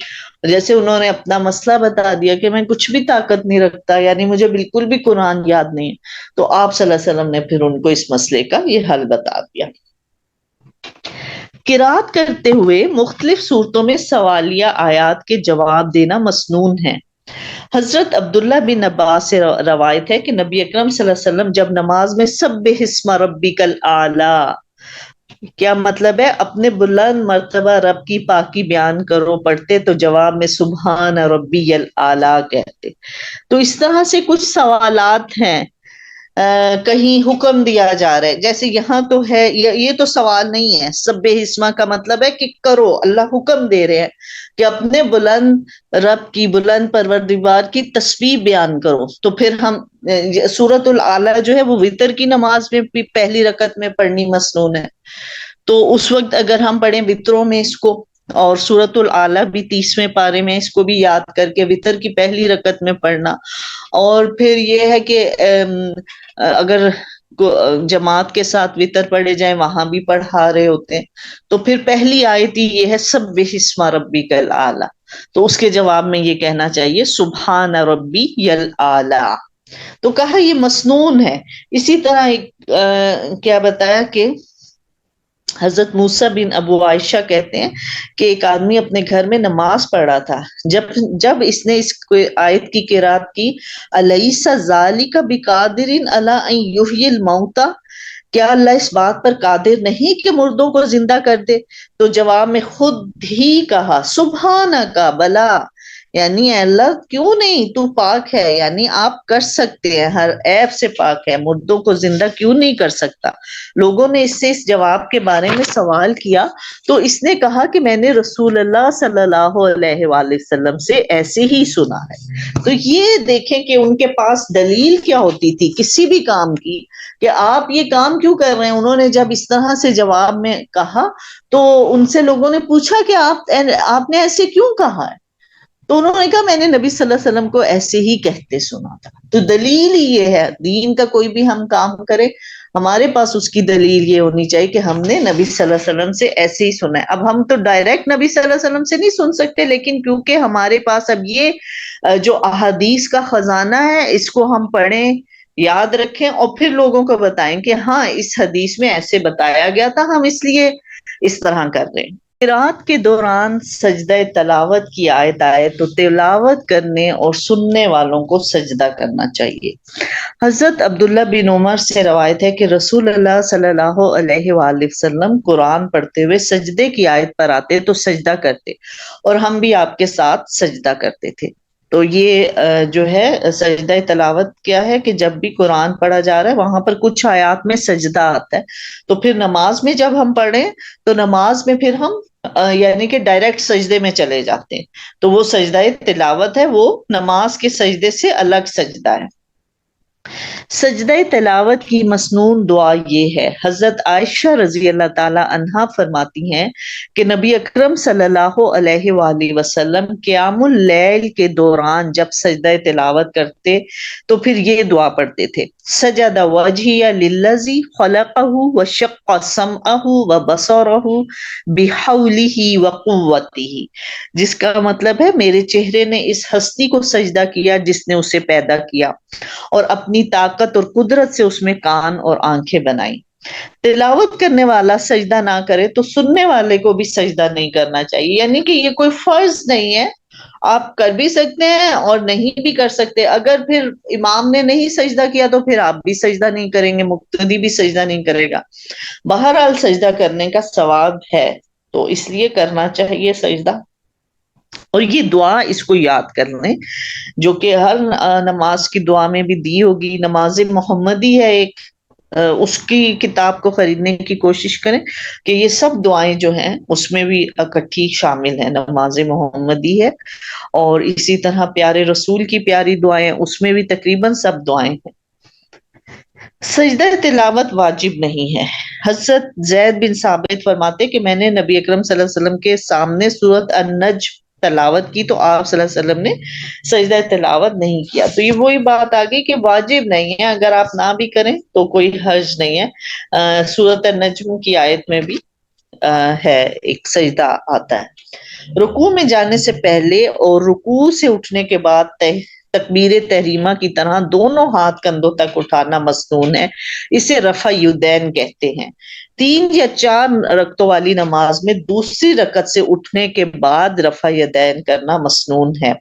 جیسے انہوں نے اپنا مسئلہ بتا دیا کہ میں کچھ بھی طاقت نہیں رکھتا، یعنی مجھے بالکل بھی قرآن یاد نہیں ہے، تو آپ صلی اللہ علیہ وسلم نے پھر ان کو اس مسئلے کا یہ حل بتا دیا۔ قرات کرتے ہوئے مختلف صورتوں میں سوالیہ آیات کے جواب دینا مسنون ہے۔ حضرت عبداللہ بن عباس سے روایت ہے کہ نبی اکرم صلی اللہ علیہ وسلم جب نماز میں سبح اسم ربک الاعلی، کیا مطلب ہے، اپنے بلند مرتبہ رب کی پاکی بیان کرو پڑھتے، تو جواب میں سبحان ربی الاعلی کہتے۔ تو اس طرح سے کچھ سوالات ہیں، کہیں حکم دیا جا رہا ہے، جیسے یہاں تو ہے، یہ تو سوال نہیں ہے، سبح اسما کا مطلب ہے کہ کرو، اللہ حکم دے رہے ہیں کہ اپنے بلند رب کی، بلند پروردگار کی تسبیح بیان کرو۔ تو پھر ہم سورۃ الاعلی جو ہے وہ وتر کی نماز میں بھی پہلی رکعت میں پڑھنی مسنون ہے، تو اس وقت اگر ہم پڑھیں وتروں میں اس کو، اور سورۃ الاعلی بھی 30ویں پارے میں اس کو بھی یاد کر کے وتر کی پہلی رکعت میں پڑھنا۔ اور پھر یہ ہے کہ اگر جماعت کے ساتھ وتر پڑھے جائیں، وہاں بھی پڑھا رہے ہوتے ہیں، تو پھر پہلی آیت ہی یہ ہے سبح اسم ربک الاعلی، تو اس کے جواب میں یہ کہنا چاہیے سبحان ربی الاعلی۔ تو کہا یہ مسنون ہے۔ اسی طرح کیا بتایا کہ حضرت موسیٰ بن ابو عائشہ کہتے ہیں کہ ایک آدمی اپنے گھر میں نماز پڑھ رہا تھا، جب اس نے اس آیت کی قرات کی الیس ذالک بقادر علی ان یحیی الموتى، کیا اللہ اس بات پر قادر نہیں کہ مردوں کو زندہ کر دے، تو جواب میں خود ہی کہا سبحانک بلا، یعنی اے اللہ کیوں نہیں، تو پاک ہے، یعنی آپ کر سکتے ہیں، ہر عیب سے پاک ہے، مردوں کو زندہ کیوں نہیں کر سکتا۔ لوگوں نے اس سے اس جواب کے بارے میں سوال کیا، تو اس نے کہا کہ میں نے رسول اللہ صلی اللہ علیہ وآلہ وسلم سے ایسے ہی سنا ہے۔ تو یہ دیکھیں کہ ان کے پاس دلیل کیا ہوتی تھی کسی بھی کام کی، کہ آپ یہ کام کیوں کر رہے ہیں۔ انہوں نے جب اس طرح سے جواب میں کہا تو ان سے لوگوں نے پوچھا کہ آپ نے ایسے کیوں کہا ہے، تو انہوں نے کہا میں نے نبی صلی اللہ علیہ وسلم کو ایسے ہی کہتے سنا تھا۔ تو دلیل ہی یہ ہے، دین کا کوئی بھی ہم کام کرے ہمارے پاس اس کی دلیل یہ ہونی چاہیے کہ ہم نے نبی صلی اللہ علیہ وسلم سے ایسے ہی سنا ہے۔ اب ہم تو ڈائریکٹ نبی صلی اللہ علیہ وسلم سے نہیں سن سکتے، لیکن کیونکہ ہمارے پاس اب یہ جو احادیث کا خزانہ ہے، اس کو ہم پڑھیں، یاد رکھیں، اور پھر لوگوں کو بتائیں کہ ہاں اس حدیث میں ایسے بتایا گیا تھا، ہم اس لیے اس طرح کر رہے ہیں۔ قرات کے دوران سجدہ تلاوت کی آیت آئے تو تلاوت کرنے اور سننے والوں کو سجدہ کرنا چاہیے۔ حضرت عبداللہ بن عمر سے روایت ہے کہ رسول اللہ صلی اللہ علیہ وآلہ وسلم قرآن پڑھتے ہوئے سجدے کی آیت پر آتے تو سجدہ کرتے، اور ہم بھی آپ کے ساتھ سجدہ کرتے تھے۔ تو یہ جو ہے سجدہ تلاوت کیا ہے کہ جب بھی قرآن پڑھا جا رہا ہے وہاں پر کچھ آیات میں سجدہ آتا ہے، تو پھر نماز میں جب ہم پڑھیں تو نماز میں پھر ہم یعنی کہ ڈائریکٹ سجدے میں چلے جاتے ہیں، تو وہ سجدہ تلاوت ہے، وہ نماز کے سجدے سے الگ سجدہ ہے۔ سجدہ تلاوت کی مسنون دعا یہ ہے، حضرت عائشہ رضی اللہ تعالی عنہا فرماتی ہیں کہ نبی اکرم صلی اللہ علیہ وآلہ وسلم قیام اللیل کے دوران جب سجدہ تلاوت کرتے تو پھر یہ دعا پڑھتے تھے، سجد وجہی للذی خلقہ وشق سمعہ وبصرہ بحولہ وقوتہ، جس کا مطلب ہے میرے چہرے نے اس ہستی کو سجدہ کیا جس نے اسے پیدا کیا، اور اپنی طاقت اور قدرت سے اس میں کان اور آنکھیں بنائی۔ تلاوت کرنے والا سجدہ نہ کرے تو سننے والے کو بھی سجدہ نہیں کرنا چاہیے، یعنی کہ یہ کوئی فرض نہیں ہے، آپ کر بھی سکتے ہیں اور نہیں بھی کر سکتے۔ اگر پھر امام نے نہیں سجدہ کیا تو پھر آپ بھی سجدہ نہیں کریں گے، مقتدی بھی سجدہ نہیں کرے گا۔ بہرحال سجدہ کرنے کا ثواب ہے تو اس لیے کرنا چاہیے سجدہ، اور یہ دعا اس کو یاد کر لیں جو کہ ہر نماز کی دعا میں بھی دی ہوگی۔ نماز محمدی ہے ایک، اس کی کتاب کو خریدنے کی کوشش کریں کہ یہ سب دعائیں جو ہیں اس میں بھی اکٹھی شامل ہیں، نماز محمدی ہے، اور اسی طرح پیارے رسول کی پیاری دعائیں اس میں بھی تقریباً سب دعائیں ہیں۔ سجدہ تلاوت واجب نہیں ہے۔ حضرت زید بن ثابت فرماتے کہ میں نے نبی اکرم صلی اللہ علیہ وسلم کے سامنے سورۃ النجم تلاوت کی تو آپ صلی اللہ علیہ وسلم نے سجدہ تلاوت نہیں کیا، تو یہ وہی بات آ گئی کہ واجب نہیں ہے، اگر آپ نہ بھی کریں تو کوئی حرج نہیں ہے۔ سورۃ النجم کی آیت میں بھی ہے, ایک سجدہ آتا ہے رکوع میں جانے سے پہلے اور رکوع سے اٹھنے کے بعد تکبیر تحریمہ کی طرح دونوں ہاتھ کندھوں تک اٹھانا مسنون ہے. اسے رفع یدین کہتے ہیں. 3 یا 4 رکعتوں والی نماز میں دوسری رکعت سے اٹھنے کے بعد رفع یدین کرنا مسنون ہے.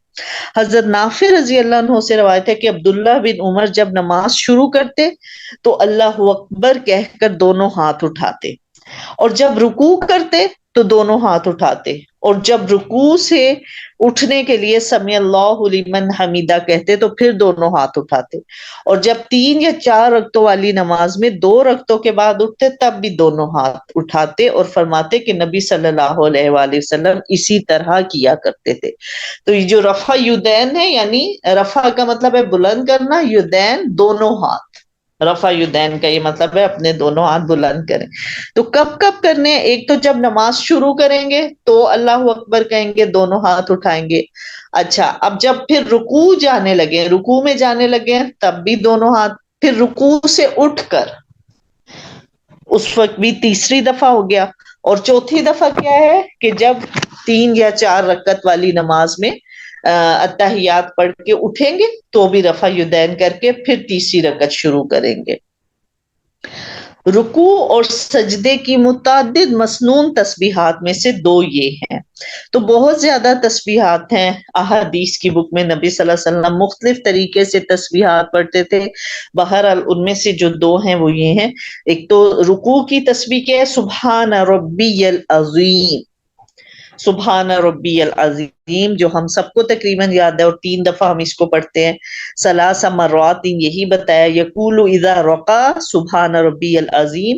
حضرت نافع رضی اللہ عنہ سے روایت ہے کہ عبداللہ بن عمر جب نماز شروع کرتے تو اللہ اکبر کہہ کر دونوں ہاتھ اٹھاتے، اور جب رکوع کرتے تو دونوں ہاتھ اٹھاتے، اور جب رکوع سے اٹھنے کے لیے سمیع اللہ لمن حمیدہ کہتے تو پھر دونوں ہاتھ اٹھاتے، اور جب 3 یا 4 رکعتوں والی نماز میں 2 رکعتوں کے بعد اٹھتے تب بھی دونوں ہاتھ اٹھاتے اور فرماتے کہ نبی صلی اللہ علیہ وآلہ وسلم اسی طرح کیا کرتے تھے. تو یہ جو رفع یدین ہے، یعنی رفع کا مطلب ہے بلند کرنا، یدین دونوں ہاتھ، رفع یدین کا یہ مطلب ہے اپنے دونوں ہاتھ بلند کریں. تو کب کب کرنے ہیں؟ ایک تو جب نماز شروع کریں گے تو اللہ اکبر کہیں گے، دونوں ہاتھ اٹھائیں گے. اچھا، اب جب پھر رکوع جانے لگے، رکوع میں جانے لگے تب بھی دونوں ہاتھ، پھر رکوع سے اٹھ کر اس وقت بھی تیسری دفعہ ہو گیا. اور چوتھی دفعہ کیا ہے کہ جب 3 یا 4 رکعت والی نماز میں اتحیات پڑھ کے اٹھیں گے تو بھی رفع یدین کر کے پھر تیسری رکعت شروع کریں گے. رکوع اور سجدے کی متعدد مسنون تسبیحات میں سے 2 یہ ہیں. تو بہت زیادہ تسبیحات ہیں. احادیث کی بک میں نبی صلی اللہ علیہ وسلم مختلف طریقے سے تسبیحات پڑھتے تھے. بہرحال ان میں سے جو 2 ہیں وہ یہ ہیں. ایک تو رکوع کی تسبیح کیا ہے؟ سبحان ربی العظیم، سبحان ربی العظیم، جو ہم سب کو تقریباً یاد ہے اور 3 دفعہ ہم اس کو پڑھتے ہیں. ثلاث مرات، یہی بتایا، یقول اذا رقا سبحان ربی العظیم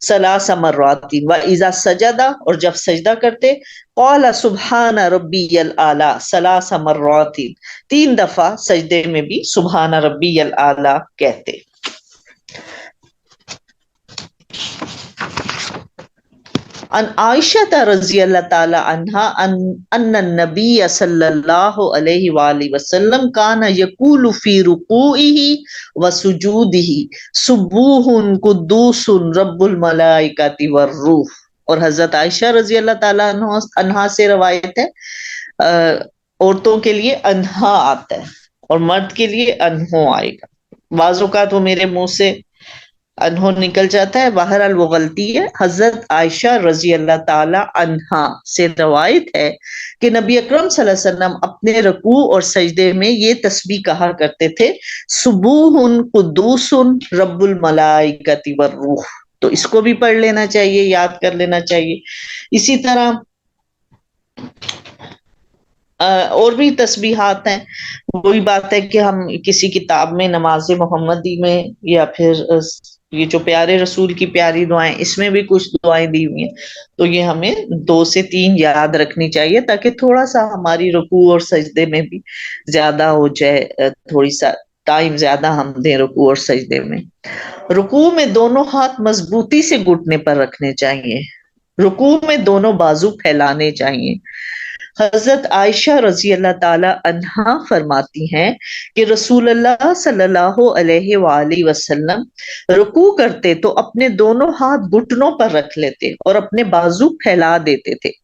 ثلاث مرات، و اذا سجدہ، اور جب سجدہ کرتے قال سبحان ربی الاعلی ثلاث مرات، 3 دفعہ سجدے میں بھی سبحان ربی الاعلی کہتے. ان عائشہ رضی اللہ تعالی عنہا ان النبی صلی اللہ علیہ وآلہ وسلم کان یقول فی رکوعہ وسجودہ سبوح قدوس رب الملائکۃ والروح. اور حضرت عائشہ رضی اللہ تعالی عنہا سے روایت ہے، عورتوں کے لیے انہا آتا ہے اور مرد کے لیے انہو آئے گا. بعض اوقات وہ میرے منہ سے انہو نکل جاتا ہے، بہرحال وہ غلطی ہے. حضرت عائشہ رضی اللہ تعالی عنہا سے روایت ہے کہ نبی اکرم صلی اللہ علیہ وسلم اپنے رکوع اور سجدے میں یہ تسبیح کہا کرتے تھے، سبوح قدوس رب الملائکۃ والروح. تو اس کو بھی پڑھ لینا چاہیے، یاد کر لینا چاہیے. اسی طرح اور بھی تسبیحات ہیں. وہی بات ہے کہ ہم کسی کتاب میں نماز محمدی میں یا پھر یہ جو پیارے رسول کی پیاری دعائیں، اس میں بھی کچھ دعائیں دی ہوئی ہیں، تو یہ ہمیں 2 سے 3 یاد رکھنی چاہیے تاکہ تھوڑا سا ہماری رکوع اور سجدے میں بھی زیادہ ہو جائے، تھوڑی سا ٹائم زیادہ ہم دیں رکوع اور سجدے میں. رکوع میں دونوں ہاتھ مضبوطی سے گھٹنے پر رکھنے چاہیے. رکوع میں دونوں بازو پھیلانے چاہیے. حضرت عائشہ رضی اللہ تعالی عنہا فرماتی ہیں کہ رسول اللہ صلی اللہ علیہ وآلہ وسلم رکوع کرتے تو اپنے دونوں ہاتھ گھٹنوں پر رکھ لیتے اور اپنے بازو پھیلا دیتے تھے.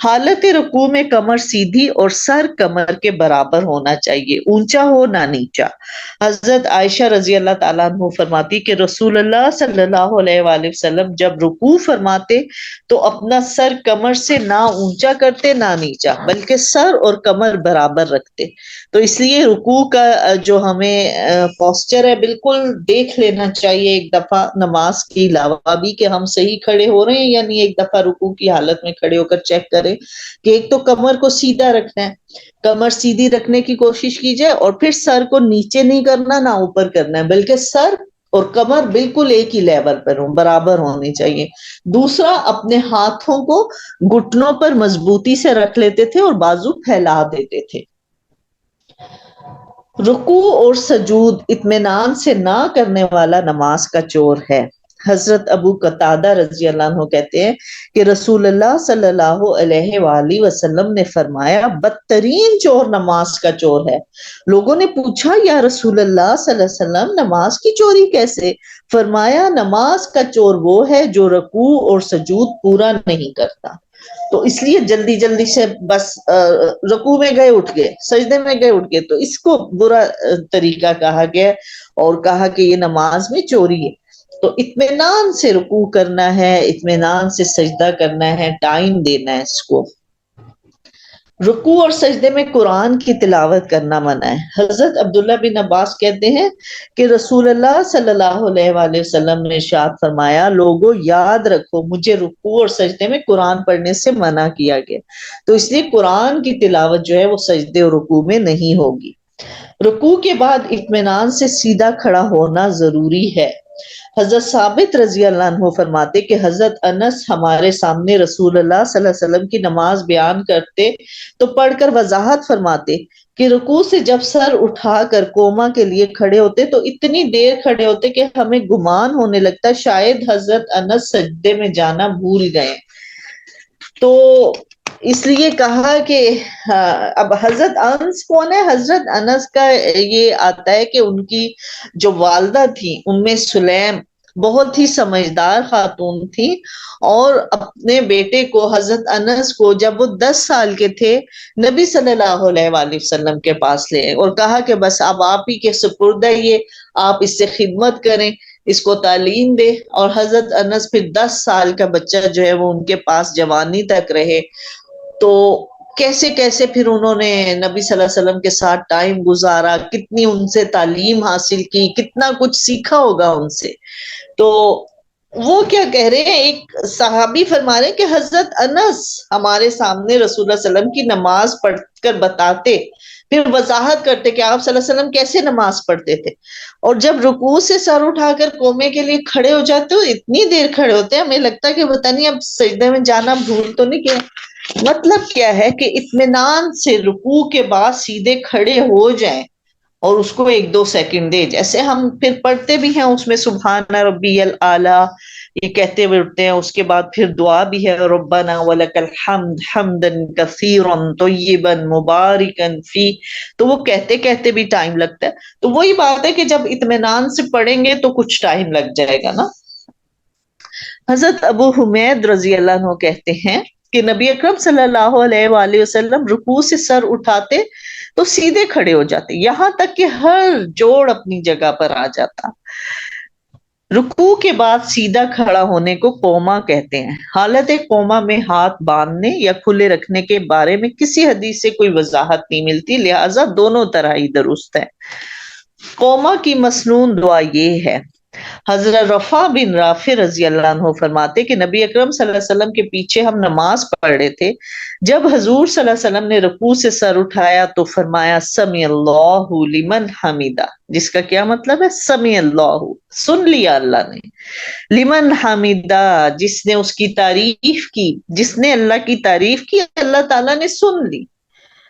حالت رکوع میں کمر سیدھی اور سر کمر کے برابر ہونا چاہیے، اونچا ہو نہ نیچا. حضرت عائشہ رضی اللہ تعالیٰ عنہ فرماتی کہ رسول اللہ صلی اللہ علیہ وآلہ وسلم جب رکوع فرماتے تو اپنا سر کمر سے نہ اونچا کرتے نہ نیچا، بلکہ سر اور کمر برابر رکھتے. تو اس لیے رکوع کا جو ہمیں پوسچر ہے بالکل دیکھ لینا چاہیے ایک دفعہ نماز کے علاوہ بھی کہ ہم صحیح کھڑے ہو رہے ہیں، یعنی ایک دفعہ رکوع کی حالت میں کھڑے ہو کر چیک کریں کہ ایک تو کمر کو سیدھا رکھنا ہے، کمر سیدھی رکھنے کی کوشش کیجئے، اور پھر سر کو نیچے نہیں کرنا نہ اوپر کرنا ہے، بلکہ سر اور کمر بالکل ایک ہی لیول پر ہوں، برابر ہونی چاہیے. دوسرا، اپنے ہاتھوں کو گھٹنوں پر مضبوطی سے رکھ لیتے تھے اور بازو پھیلا دیتے تھے. رکوع اور سجود اطمینان سے نہ کرنے والا نماز کا چور ہے. حضرت ابو قتادہ رضی اللہ عنہ کہتے ہیں کہ رسول اللہ صلی اللہ علیہ وآلہ وسلم نے فرمایا، بدترین چور نماز کا چور ہے. لوگوں نے پوچھا، یا رسول اللہ صلی اللہ علیہ وسلم نماز کی چوری کیسے؟ فرمایا نماز کا چور وہ ہے جو رکوع اور سجود پورا نہیں کرتا. تو اس لیے جلدی جلدی سے بس رکوع میں گئے اٹھ گئے، سجدے میں گئے اٹھ گئے، تو اس کو برا طریقہ کہا گیا اور کہا کہ یہ نماز میں چوری ہے. تو اطمینان سے رکوع کرنا ہے، اطمینان سے سجدہ کرنا ہے، ٹائم دینا ہے اس کو. رکوع اور سجدے میں قرآن کی تلاوت کرنا منع ہے. حضرت عبداللہ بن عباس کہتے ہیں کہ رسول اللہ صلی اللہ علیہ وآلہ وسلم نے ارشاد فرمایا، لوگوں یاد رکھو مجھے رکوع اور سجدے میں قرآن پڑھنے سے منع کیا گیا. تو اس لیے قرآن کی تلاوت جو ہے وہ سجدے اور رکوع میں نہیں ہوگی. رکوع کے بعد اطمینان سے سیدھا کھڑا ہونا ضروری ہے. حضرت ثابت رضی اللہ عنہ فرماتے کہ حضرت انس ہمارے سامنے رسول اللہ صلی اللہ علیہ وسلم کی نماز بیان کرتے تو پڑھ کر وضاحت فرماتے کہ رکوع سے جب سر اٹھا کر قوما کے لیے کھڑے ہوتے تو اتنی دیر کھڑے ہوتے کہ ہمیں گمان ہونے لگتا شاید حضرت انس سجدے میں جانا بھول گئے. تو اس لیے کہا کہ اب حضرت انس کون ہے؟ حضرت انس کا یہ آتا ہے کہ ان کی جو والدہ تھی ان میں سلیم بہت ہی سمجھدار خاتون تھی، اور اپنے بیٹے کو حضرت انس کو جب وہ 10 سال کے تھے نبی صلی اللہ علیہ وآلہ وسلم کے پاس لے اور کہا کہ بس اب آپ ہی کے سپرد ہے یہ، آپ اس سے خدمت کریں، اس کو تعلیم دے. اور حضرت انس پھر 10 سال کا بچہ جو ہے وہ ان کے پاس جوانی تک رہے. تو کیسے کیسے پھر انہوں نے نبی صلی اللہ علیہ وسلم کے ساتھ ٹائم گزارا، کتنی ان سے تعلیم حاصل کی، کتنا کچھ سیکھا ہوگا ان سے. تو وہ کیا کہہ رہے ہیں، ایک صحابی فرما رہے ہیں کہ حضرت انس ہمارے سامنے رسول اللہ صلی اللہ علیہ وسلم کی نماز پڑھ کر بتاتے، پھر وضاحت کرتے کہ آپ صلی اللہ علیہ وسلم کیسے نماز پڑھتے تھے. اور جب رکوع سے سر اٹھا کر قومے کے لیے کھڑے ہو جاتے ہو اتنی دیر کھڑے ہوتے ہیں ہمیں لگتا ہے کہ پتہ نہیں اب سجدے میں جانا بھول تو نہیں کیا. مطلب کیا ہے کہ اطمینان سے رکوع کے بعد سیدھے کھڑے ہو جائیں اور اس کو 1-2 سیکنڈ دے، جیسے ہم پھر پڑھتے بھی ہیں اس میں سبحان ربی الاعلیٰ یہ کہتے ہوئے اٹھتے ہیں. اس کے بعد پھر دعا بھی ہے ربنا ولک الحمد حمدا کثیرا طیبا مبارکا فی، تو وہ کہتے کہتے بھی ٹائم لگتا ہے. تو وہی بات ہے کہ جب اطمینان سے پڑھیں گے تو کچھ ٹائم لگ جائے گا نا. حضرت ابو حمید رضی اللہ عنہ کہتے ہیں کہ نبی اکرم صلی اللہ علیہ وآلہ وسلم رکوع سے سر اٹھاتے تو سیدھے کھڑے ہو جاتے یہاں تک کہ ہر جوڑ اپنی جگہ پر آ جاتا. رکوع کے بعد سیدھا کھڑا ہونے کو قوما کہتے ہیں. حالت قوما میں ہاتھ باندھنے یا کھلے رکھنے کے بارے میں کسی حدیث سے کوئی وضاحت نہیں ملتی، لہٰذا دونوں طرح ہی درست ہے. قوما کی مسنون دعا یہ ہے. حضرت رفع بن رافع رضی اللہ عنہ فرماتے کہ نبی اکرم صلی اللہ علیہ وسلم کے پیچھے ہم نماز پڑھ رہے تھے، جب حضور صلی اللہ علیہ وسلم نے رکوع سے سر اٹھایا تو فرمایا سمیع اللہ لمن حمیدہ، جس کا کیا مطلب ہے؟ سمیع اللہ، سن لیا اللہ نے، لمن حمیدہ، جس نے اس کی تعریف کی، جس نے اللہ کی تعریف کی اللہ تعالیٰ نے سن لی.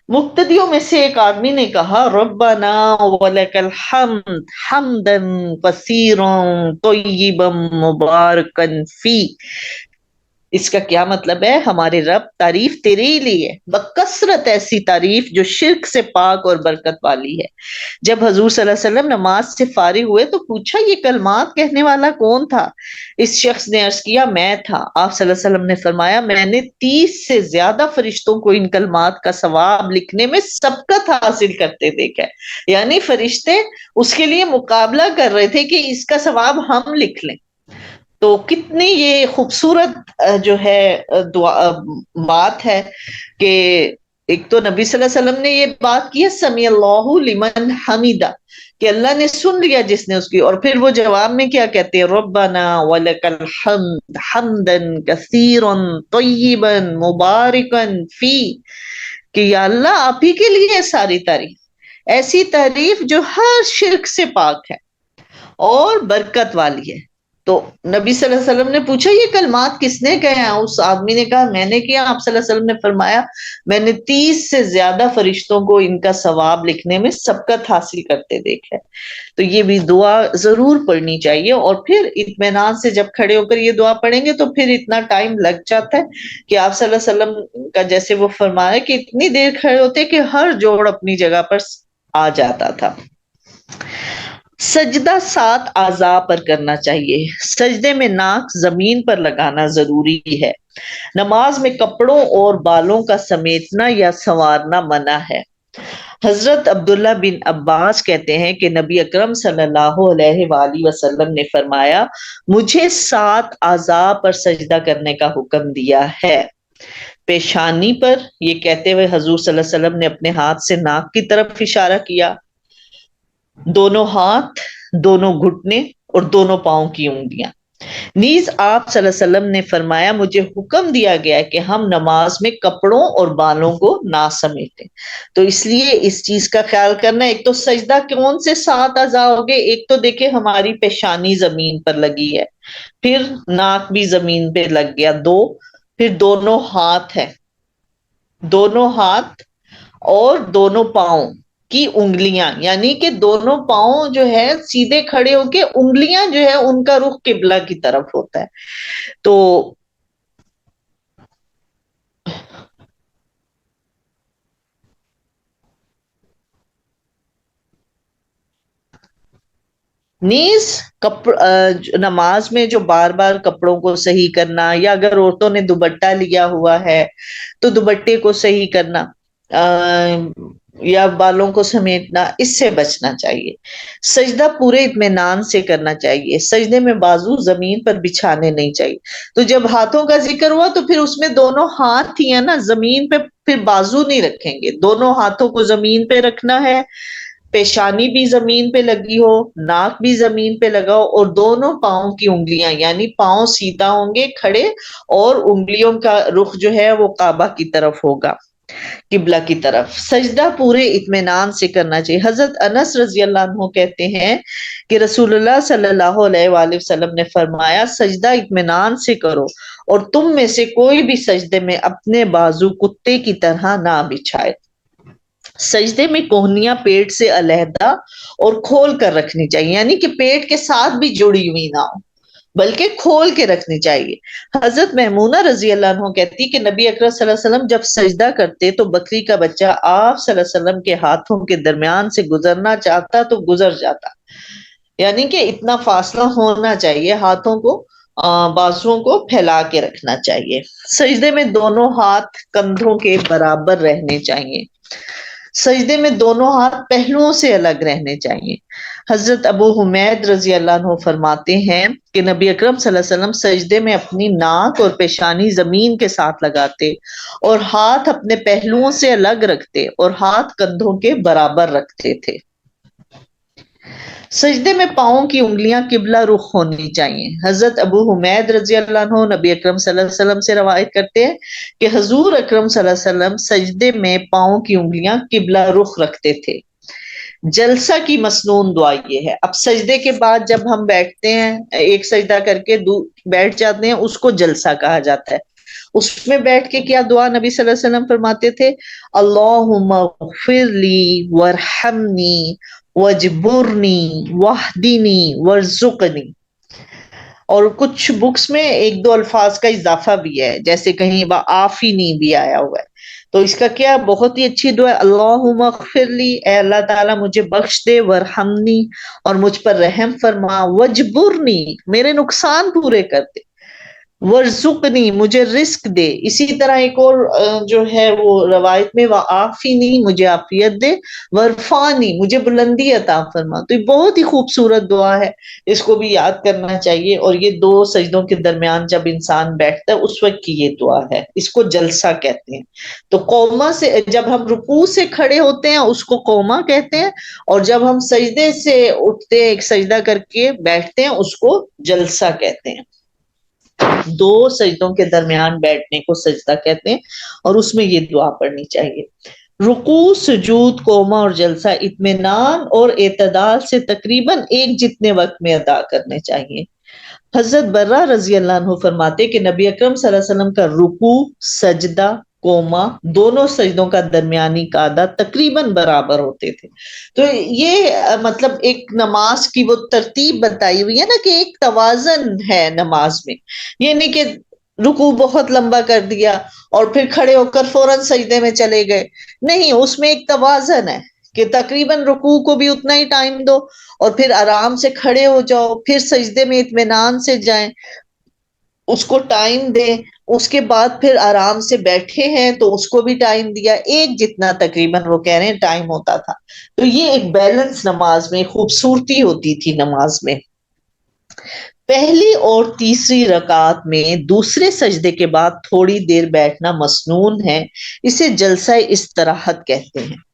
مقتدیوں میں سے ایک آدمی نے کہا ربنا ولک الحمد حمدا کثیرا طیبا مبارکا فی، اس کا کیا مطلب ہے؟ ہمارے رب تعریف تیرے ہی لیے بکثرت ایسی تعریف جو شرک سے پاک اور برکت والی ہے. جب حضور صلی اللہ علیہ وسلم نماز سے فارغ ہوئے تو پوچھا یہ کلمات کہنے والا کون تھا؟ اس شخص نے عرض کیا میں تھا. آپ صلی اللہ علیہ وسلم نے فرمایا میں نے 30 سے زیادہ فرشتوں کو ان کلمات کا ثواب لکھنے میں سبقت حاصل کرتے دیکھا ہے. یعنی فرشتے اس کے لیے مقابلہ کر رہے تھے کہ اس کا ثواب ہم لکھ لیں. تو کتنی یہ خوبصورت جو ہے دعا بات ہے کہ ایک تو نبی صلی اللہ علیہ وسلم نے یہ بات کی ہے سمیع اللہ لمن حمیدہ کہ اللہ نے سن لیا جس نے اس کی، اور پھر وہ جواب میں کیا کہتے ہیں ربنا ولک الحمد حمدا کثیرا طیبا مبارکا فی، کہ یا اللہ آپ ہی کے لیے ساری تعریف، ایسی تعریف جو ہر شرک سے پاک ہے اور برکت والی ہے. تو نبی صلی اللہ علیہ وسلم نے پوچھا یہ کلمات کس نے کہے ہیں؟ اس آدمی نے کہا میں نے کیا. آپ صلی اللہ علیہ وسلم نے فرمایا میں نے 30 سے زیادہ فرشتوں کو ان کا ثواب لکھنے میں سبقت حاصل کرتے دیکھا ہے. تو یہ بھی دعا ضرور پڑھنی چاہیے، اور پھر اطمینان سے جب کھڑے ہو کر یہ دعا پڑھیں گے تو پھر اتنا ٹائم لگ جاتا ہے کہ آپ صلی اللہ علیہ وسلم کا جیسے وہ فرمایا کہ اتنی دیر کھڑے ہوتے کہ ہر جوڑ اپنی جگہ پر آ جاتا تھا. سجدہ 7 اعضاء پر کرنا چاہیے، سجدے میں ناک زمین پر لگانا ضروری ہے، نماز میں کپڑوں اور بالوں کا سمیٹنا یا سنوارنا منع ہے۔ حضرت عبداللہ بن عباس کہتے ہیں کہ نبی اکرم صلی اللہ علیہ وآلہ وسلم نے فرمایا، مجھے 7 اعضاء پر سجدہ کرنے کا حکم دیا ہے۔ پیشانی پر، یہ کہتے ہوئے حضور صلی اللہ علیہ وسلم نے اپنے ہاتھ سے ناک کی طرف اشارہ کیا، دونوں ہاتھ، دونوں گھٹنے اور دونوں پاؤں کی انگلیاں۔ نیز آپ صلی اللہ علیہ وسلم نے فرمایا، مجھے حکم دیا گیا ہے کہ ہم نماز میں کپڑوں اور بالوں کو نہ سمیٹیں۔ تو اس لیے اس چیز کا خیال کرنا، ایک تو سجدہ کون سے 7 اعضاء ہو گئے، ایک تو دیکھیں ہماری پیشانی زمین پر لگی ہے، پھر ناک بھی زمین پہ لگ گیا 2، پھر دونوں ہاتھ ہیں، دونوں ہاتھ اور دونوں پاؤں کی انگلیاں، یعنی کہ دونوں پاؤں جو ہے سیدھے کھڑے ہو کے انگلیاں جو ہے ان کا رخ قبلہ کی طرف ہوتا ہے۔ تو نیز نماز میں جو بار بار کپڑوں کو صحیح کرنا، یا اگر عورتوں نے دوپٹہ لیا ہوا ہے تو دوپٹے کو صحیح کرنا، یا بالوں کو سمیٹنا، اس سے بچنا چاہیے۔ سجدہ پورے اطمینان سے کرنا چاہیے، سجدے میں بازو زمین پر بچھانے نہیں چاہیے۔ تو جب ہاتھوں کا ذکر ہوا تو پھر اس میں دونوں ہاتھ ہی ہے نا، زمین پہ پھر بازو نہیں رکھیں گے، دونوں ہاتھوں کو زمین پہ رکھنا ہے، پیشانی بھی زمین پہ لگی ہو، ناک بھی زمین پہ لگا ہو، اور دونوں پاؤں کی انگلیاں، یعنی پاؤں سیدھا ہوں گے کھڑے، اور انگلیوں کا رخ جو ہے وہ کعبہ کی طرف ہوگا، قبلہ کی طرف۔ سجدہ پورے اطمینان سے کرنا چاہیے۔ حضرت انس رضی اللہ عنہ کہتے ہیں کہ رسول اللہ صلی اللہ علیہ وآلہ وسلم نے فرمایا، سجدہ اطمینان سے کرو، اور تم میں سے کوئی بھی سجدے میں اپنے بازو کتے کی طرح نہ بچھائے۔ سجدے میں کوہنیاں پیٹ سے علیحدہ اور کھول کر رکھنی چاہیے، یعنی کہ پیٹ کے ساتھ بھی جڑی ہوئی نہ ہو، بلکہ کھول کے رکھنی چاہیے۔ حضرت میمونہ رضی اللہ عنہ کہتی کہ نبی اکرم صلی اللہ علیہ وسلم جب سجدہ کرتے تو بکری کا بچہ آپ صلی اللہ علیہ وسلم کے ہاتھوں کے درمیان سے گزرنا چاہتا تو گزر جاتا، یعنی کہ اتنا فاصلہ ہونا چاہیے، ہاتھوں کو بازوؤں کو پھیلا کے رکھنا چاہیے۔ سجدے میں دونوں ہاتھ کندھوں کے برابر رہنے چاہیے، سجدے میں دونوں ہاتھ پہلوؤں سے الگ رہنے چاہیے۔ حضرت ابو حمید رضی اللہ عنہ فرماتے ہیں کہ نبی اکرم صلی اللہ علیہ وسلم سجدے میں اپنی ناک اور پیشانی زمین کے ساتھ لگاتے، اور ہاتھ اپنے پہلوؤں سے الگ رکھتے، اور ہاتھ کندھوں کے برابر رکھتے تھے۔ سجدے میں پاؤں کی انگلیاں قبلہ رخ ہونی چاہیے۔ حضرت ابو حمید رضی اللہ عنہ نبی اکرم صلی اللہ علیہ وسلم سے روایت کرتے ہیں کہ حضور اکرم صلی اللہ علیہ وسلم سجدے میں پاؤں کی انگلیاں قبلہ رخ رکھتے تھے۔ جلسہ کی مسنون دعا یہ ہے، اب سجدے کے بعد جب ہم بیٹھتے ہیں، ایک سجدہ کر کے بیٹھ جاتے ہیں، اس کو جلسہ کہا جاتا ہے۔ اس میں بیٹھ کے کیا دعا نبی صلی اللہ علیہ وسلم فرماتے تھے؟ اللہم اغفر لی وارحمنی واجبرنی واہدنی وارزقنی۔ اور کچھ بکس میں ایک دو الفاظ کا اضافہ بھی ہے، جیسے کہیں وعافنی بھی آیا ہوا ہے۔ تو اس کا کیا بہت ہی اچھی دعا ہے، اللہم اغفر لی، اے اللہ تعالیٰ مجھے بخش دے، ورحمنی، اور مجھ پر رحم فرما، وجبرنی، میرے نقصان پورے کر دے، ورزقنی، مجھے رزق دے۔ اسی طرح ایک اور جو ہے وہ روایت میں وعافنی، مجھے عافیت دے، ورفانی، مجھے بلندی عطا فرما۔ تو یہ بہت ہی خوبصورت دعا ہے، اس کو بھی یاد کرنا چاہیے، اور یہ دو سجدوں کے درمیان جب انسان بیٹھتا ہے اس وقت کی یہ دعا ہے، اس کو جلسہ کہتے ہیں۔ تو قوما سے جب ہم رکوع سے کھڑے ہوتے ہیں اس کو قوما کہتے ہیں، اور جب ہم سجدے سے اٹھتے ہیں ایک سجدہ کر کے بیٹھتے ہیں اس کو جلسہ کہتے ہیں۔ دو سجدوں کے درمیان بیٹھنے کو سجدہ کہتے ہیں، اور اس میں یہ دعا پڑھنی چاہیے۔ رکوع، سجود، قوما اور جلسہ اطمینان اور اعتدال سے تقریباً ایک جتنے وقت میں ادا کرنے چاہیے۔ حضرت برہ رضی اللہ عنہ فرماتے کہ نبی اکرم صلی اللہ علیہ وسلم کا رکوع، سجدہ، قوما، دونوں سجدوں کا درمیانی قاعدہ تقریباً برابر ہوتے تھے۔ تو یہ مطلب ایک نماز کی وہ ترتیب بتائی ہوئی ہے نا، کہ ایک توازن ہے نماز میں، یہ نہیں کہ رکوع بہت لمبا کر دیا اور پھر کھڑے ہو کر فوراً سجدے میں چلے گئے، نہیں، اس میں ایک توازن ہے کہ تقریباً رکوع کو بھی اتنا ہی ٹائم دو اور پھر آرام سے کھڑے ہو جاؤ، پھر سجدے میں اطمینان سے جائیں، اس کو ٹائم دیں، اس کے بعد پھر آرام سے بیٹھے ہیں تو اس کو بھی ٹائم دیا، ایک جتنا تقریباً وہ کہہ رہے ہیں ٹائم ہوتا تھا۔ تو یہ ایک بیلنس نماز میں خوبصورتی ہوتی تھی نماز میں۔ پہلی اور تیسری رکعت میں دوسرے سجدے کے بعد تھوڑی دیر بیٹھنا مسنون ہے، اسے جلسہ استراحت کہتے ہیں۔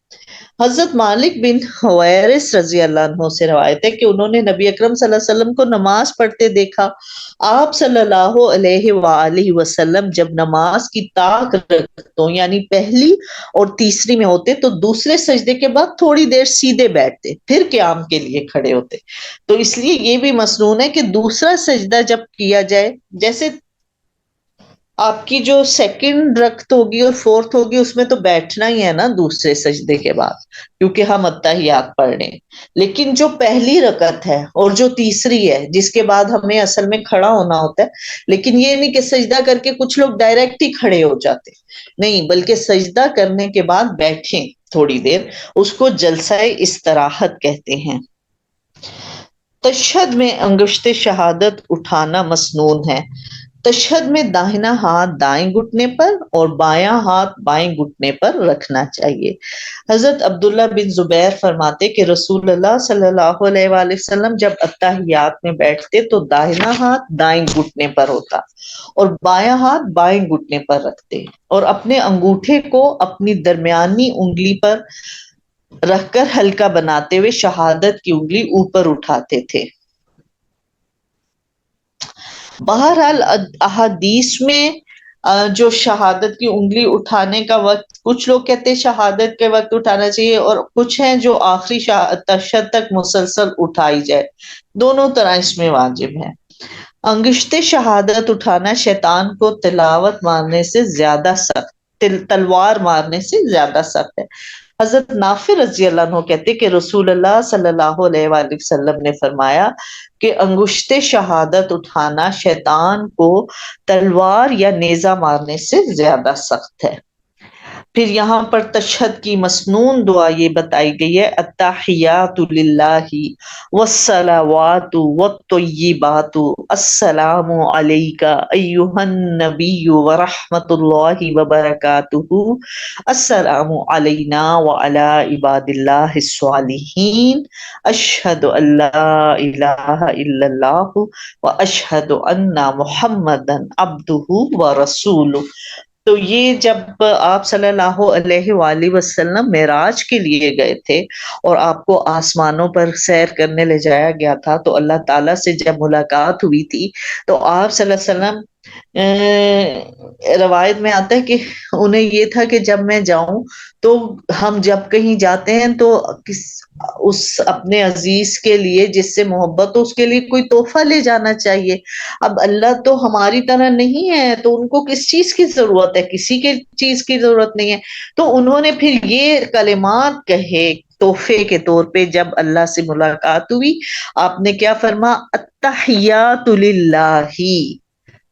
حضرت مالک بن حویرث رضی اللہ عنہ سے روایت ہے کہ انہوں نے نبی اکرم صلی اللہ علیہ وسلم کو نماز پڑھتے دیکھا۔ آپ صلی اللہ علیہ وآلہ وسلم جب نماز کی طاق رکھتوں یعنی پہلی اور تیسری میں ہوتے تو دوسرے سجدے کے بعد تھوڑی دیر سیدھے بیٹھتے، پھر قیام کے لیے کھڑے ہوتے۔ تو اس لیے یہ بھی مسنون ہے کہ دوسرا سجدہ جب کیا جائے، جیسے آپ کی جو سیکنڈ رکعت ہوگی اور فورتھ ہوگی اس میں تو بیٹھنا ہی ہے نا دوسرے سجدے کے بعد، کیونکہ ہم اتحیات پڑھ رہے ہیں۔ لیکن جو پہلی رکعت ہے اور جو تیسری ہے جس کے بعد ہمیں اصل میں کھڑا ہونا ہوتا ہے، لیکن یہ نہیں کہ سجدہ کر کے کچھ لوگ ڈائریکٹ ہی کھڑے ہو جاتے، نہیں، بلکہ سجدہ کرنے کے بعد بیٹھیں تھوڑی دیر، اس کو جلسہ استراحت کہتے ہیں۔ تشہد میں انگشت شہادت اٹھانا مسنون ہے۔ تشہد میں داہنا ہاتھ دائیں گھٹنے پر اور بایاں ہاتھ بائیں گھٹنے پر رکھنا چاہیے۔ حضرت عبداللہ بن زبیر فرماتے کہ رسول اللہ صلی اللہ علیہ وآلہ وسلم جب اتحیات میں بیٹھتے تو داہنا ہاتھ دائیں گھٹنے پر ہوتا اور بایاں ہاتھ بائیں گھٹنے پر رکھتے اور اپنے انگوٹھے کو اپنی درمیانی انگلی پر رکھ کر ہلکا بناتے ہوئے شہادت کی انگلی اوپر اٹھاتے تھے۔ بہرحال احادیث میں جو شہادت کی انگلی اٹھانے کا وقت، کچھ لوگ کہتے ہیں شہادت کے وقت اٹھانا چاہیے اور کچھ ہیں جو آخری تشہد تک مسلسل اٹھائی جائے، دونوں طرح اس میں واجب ہے۔ انگشت شہادت اٹھانا شیطان کو تلاوت مارنے سے زیادہ سخت، تلوار مارنے سے زیادہ سخت ہے۔ حضرت نافع رضی اللہ عنہ کہتے کہ رسول اللہ صلی اللہ علیہ وآلہ وسلم نے فرمایا کہ انگشت شہادت اٹھانا شیطان کو تلوار یا نیزہ مارنے سے زیادہ سخت ہے۔ پھر یہاں پر تشہد کی مسنون دعا یہ بتائی گئی ہے، التحیات للہ والصلوات والطیبات السلام علیک ایھا النبی ورحمۃ اللہ وبرکاتہ السلام علینا وعلی عباد اللہ الصالحین اشہد ان لا الہ الا اللہ واشہد ان محمدا عبدہ ورسولہ۔ تو یہ جب آپ صلی اللہ علیہ وآلہ وسلم معراج کے لیے گئے تھے اور آپ کو آسمانوں پر سیر کرنے لے جایا گیا تھا تو اللہ تعالیٰ سے جب ملاقات ہوئی تھی تو آپ صلی اللہ علیہ وسلم روایت میں آتا ہے کہ انہیں یہ تھا کہ جب میں جاؤں تو ہم جب کہیں جاتے ہیں تو اس اپنے عزیز کے لیے جس سے محبت ہو اس کے لیے کوئی تحفہ لے جانا چاہیے۔ اب اللہ تو ہماری طرح نہیں ہے تو ان کو کس چیز کی ضرورت ہے، کسی کے چیز کی ضرورت نہیں ہے، تو انہوں نے پھر یہ کلمات کہے تحفے کے طور پہ جب اللہ سے ملاقات ہوئی، آپ نے کیا فرما، التحیات للہ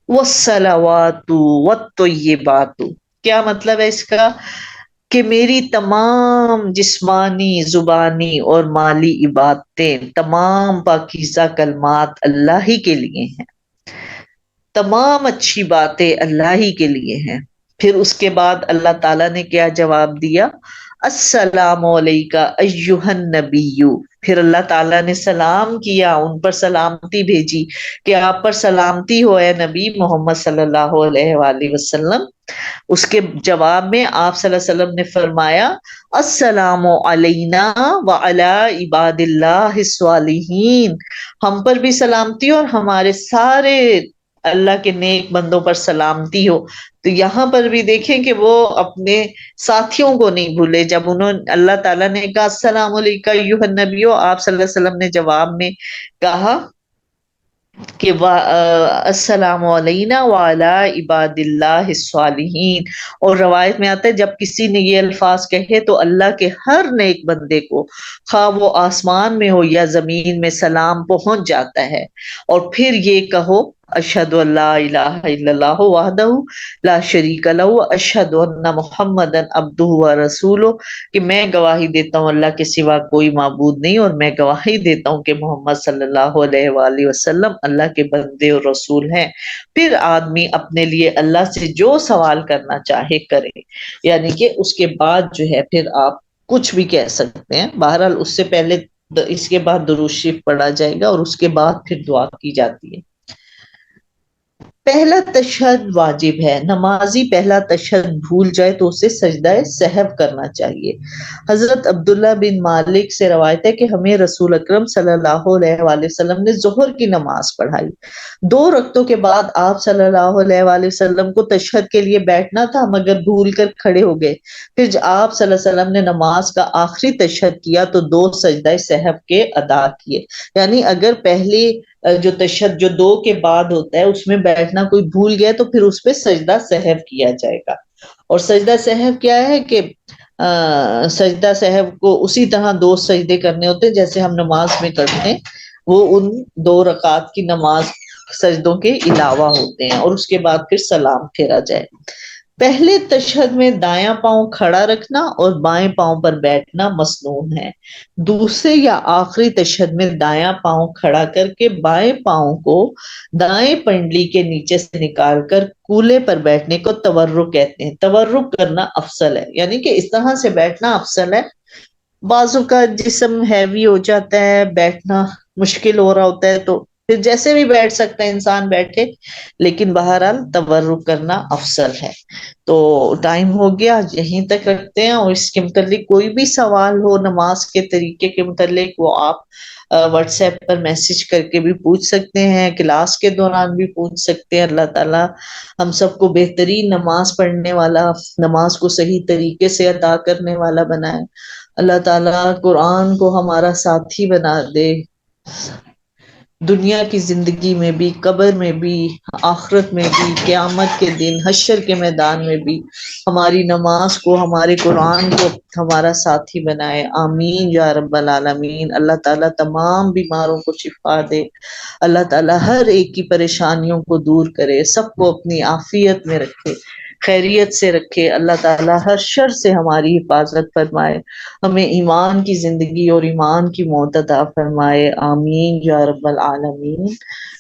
والصلوات والطیبات۔ کیا مطلب ہے اس کا؟ کہ میری تمام جسمانی، زبانی اور مالی عبادتیں، تمام پاکیزہ کلمات اللہ ہی کے لیے ہیں، تمام اچھی باتیں اللہ ہی کے لیے ہیں۔ پھر اس کے بعد اللہ تعالیٰ نے کیا جواب دیا، السلام علیک ایھا النبی۔ پھر اللہ تعالیٰ نے سلام کیا، ان پر سلامتی بھیجی کہ آپ پر سلامتی ہو اے نبی محمد صلی اللہ علیہ وآلہ وسلم۔ اس کے جواب میں آپ صلی اللہ علیہ وسلم نے فرمایا، السلام علینا وعلی عباد اللہ الصالحین، ہم پر بھی سلامتی ہو اور ہمارے سارے اللہ کے نیک بندوں پر سلامتی ہو۔ تو یہاں پر بھی دیکھیں کہ وہ اپنے ساتھیوں کو نہیں بھولے، جب اللہ تعالیٰ نے کہا السلام علیکم ایھا النبی، آپ صلی اللہ علیہ وسلم نے جواب میں کہا کہ السلام علینا وعلی عباد اللہ الصالحین۔ اور روایت میں آتا ہے جب کسی نے یہ الفاظ کہے تو اللہ کے ہر نیک بندے کو، خواہ وہ آسمان میں ہو یا زمین میں، سلام پہنچ جاتا ہے۔ اور پھر یہ کہو اشہد ان لا الہ الا اللہ وحدہ لا شریک لہ واشہد ان محمدا عبدہ ورسولہ، کہ میں گواہی دیتا ہوں اللہ کے سوا کوئی معبود نہیں، اور میں گواہی دیتا ہوں کہ محمد صلی اللہ علیہ وآلہ وسلم اللہ کے بندے اور رسول ہیں۔ پھر آدمی اپنے لیے اللہ سے جو سوال کرنا چاہے کرے، یعنی کہ اس کے بعد جو ہے پھر آپ کچھ بھی کہہ سکتے ہیں، بہرحال اس سے پہلے اس کے بعد درود شریف پڑھا جائے گا اور اس کے بعد پھر دعا کی جاتی ہے۔ پہلا تشہد واجب ہے، نمازی پہلا تشہد بھول جائے تو اسے سجدہ سہو کرنا چاہیے۔ حضرت عبداللہ بن مالک سے روایت ہے کہ ہمیں رسول اکرم صلی اللہ علیہ وآلہ وسلم نے ظہر کی نماز پڑھائی، 2 رکعتوں کے بعد آپ صلی اللہ علیہ وآلہ وسلم کو تشہد کے لیے بیٹھنا تھا مگر بھول کر کھڑے ہو گئے، پھر جب آپ صلی اللہ علیہ وسلم نے نماز کا آخری تشہد کیا تو 2 سجدہ سہو کے ادا کیے، یعنی اگر پہلی جو تشہد جو 2 کے بعد ہوتا ہے اس میں بیٹھنا کوئی بھول گیا تو پھر اس پہ سجدہ سہو کیا جائے گا۔ اور سجدہ سہو کیا ہے کہ سجدہ سہو کو اسی طرح 2 سجدے کرنے ہوتے ہیں جیسے ہم نماز میں کرتے ہیں، وہ ان 2 رکعات کی نماز سجدوں کے علاوہ ہوتے ہیں، اور اس کے بعد پھر سلام پھیرا جائے۔ پہلے تشہد میں دایاں پاؤں کھڑا رکھنا اور بائیں پاؤں پر بیٹھنا مسنون ہے۔ دوسرے یا آخری تشہد میں دایاں پاؤں کھڑا کر کے بائیں پاؤں کو دائیں پنڈلی کے نیچے سے نکال کر کولے پر بیٹھنے کو تورک کہتے ہیں۔ تورک کرنا افضل ہے، یعنی کہ اس طرح سے بیٹھنا افضل ہے۔ بازو کا جسم ہیوی ہو جاتا ہے، بیٹھنا مشکل ہو رہا ہوتا ہے تو پھر جیسے بھی بیٹھ سکتا ہے انسان بیٹھے، لیکن بہرحال تورک کرنا افضل ہے۔ تو ٹائم ہو گیا، یہیں تک رکھتے ہیں، اور اس کے متعلق کوئی بھی سوال ہو نماز کے طریقے کے متعلق وہ آپ واٹس ایپ پر میسج کر کے بھی پوچھ سکتے ہیں، کلاس کے دوران بھی پوچھ سکتے ہیں۔ اللہ تعالیٰ ہم سب کو بہترین نماز پڑھنے والا، نماز کو صحیح طریقے سے ادا کرنے والا بنائے۔ اللہ تعالیٰ قرآن کو ہمارا ساتھی بنا دے، دنیا کی زندگی میں بھی، قبر میں بھی، آخرت میں بھی، قیامت کے دن حشر کے میدان میں بھی ہماری نماز کو، ہمارے قرآن کو ہمارا ساتھی بنائے۔ آمین یا رب العالمین۔ اللہ تعالیٰ تمام بیماروں کو شفا دے، اللہ تعالیٰ ہر ایک کی پریشانیوں کو دور کرے، سب کو اپنی عافیت میں رکھے، خیریت سے رکھے۔ اللہ تعالیٰ ہر شر سے ہماری حفاظت فرمائے، ہمیں ایمان کی زندگی اور ایمان کی موت عطا فرمائے۔ آمین یا رب العالمین۔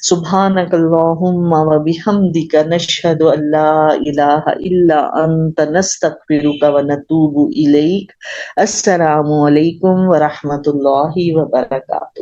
سبحانک اللہم و بحمدک نشہد ان لا الہ الا انت نستغفرک و نتوب الیک۔ السلام علیکم ورحمۃ اللہ وبرکاتہ۔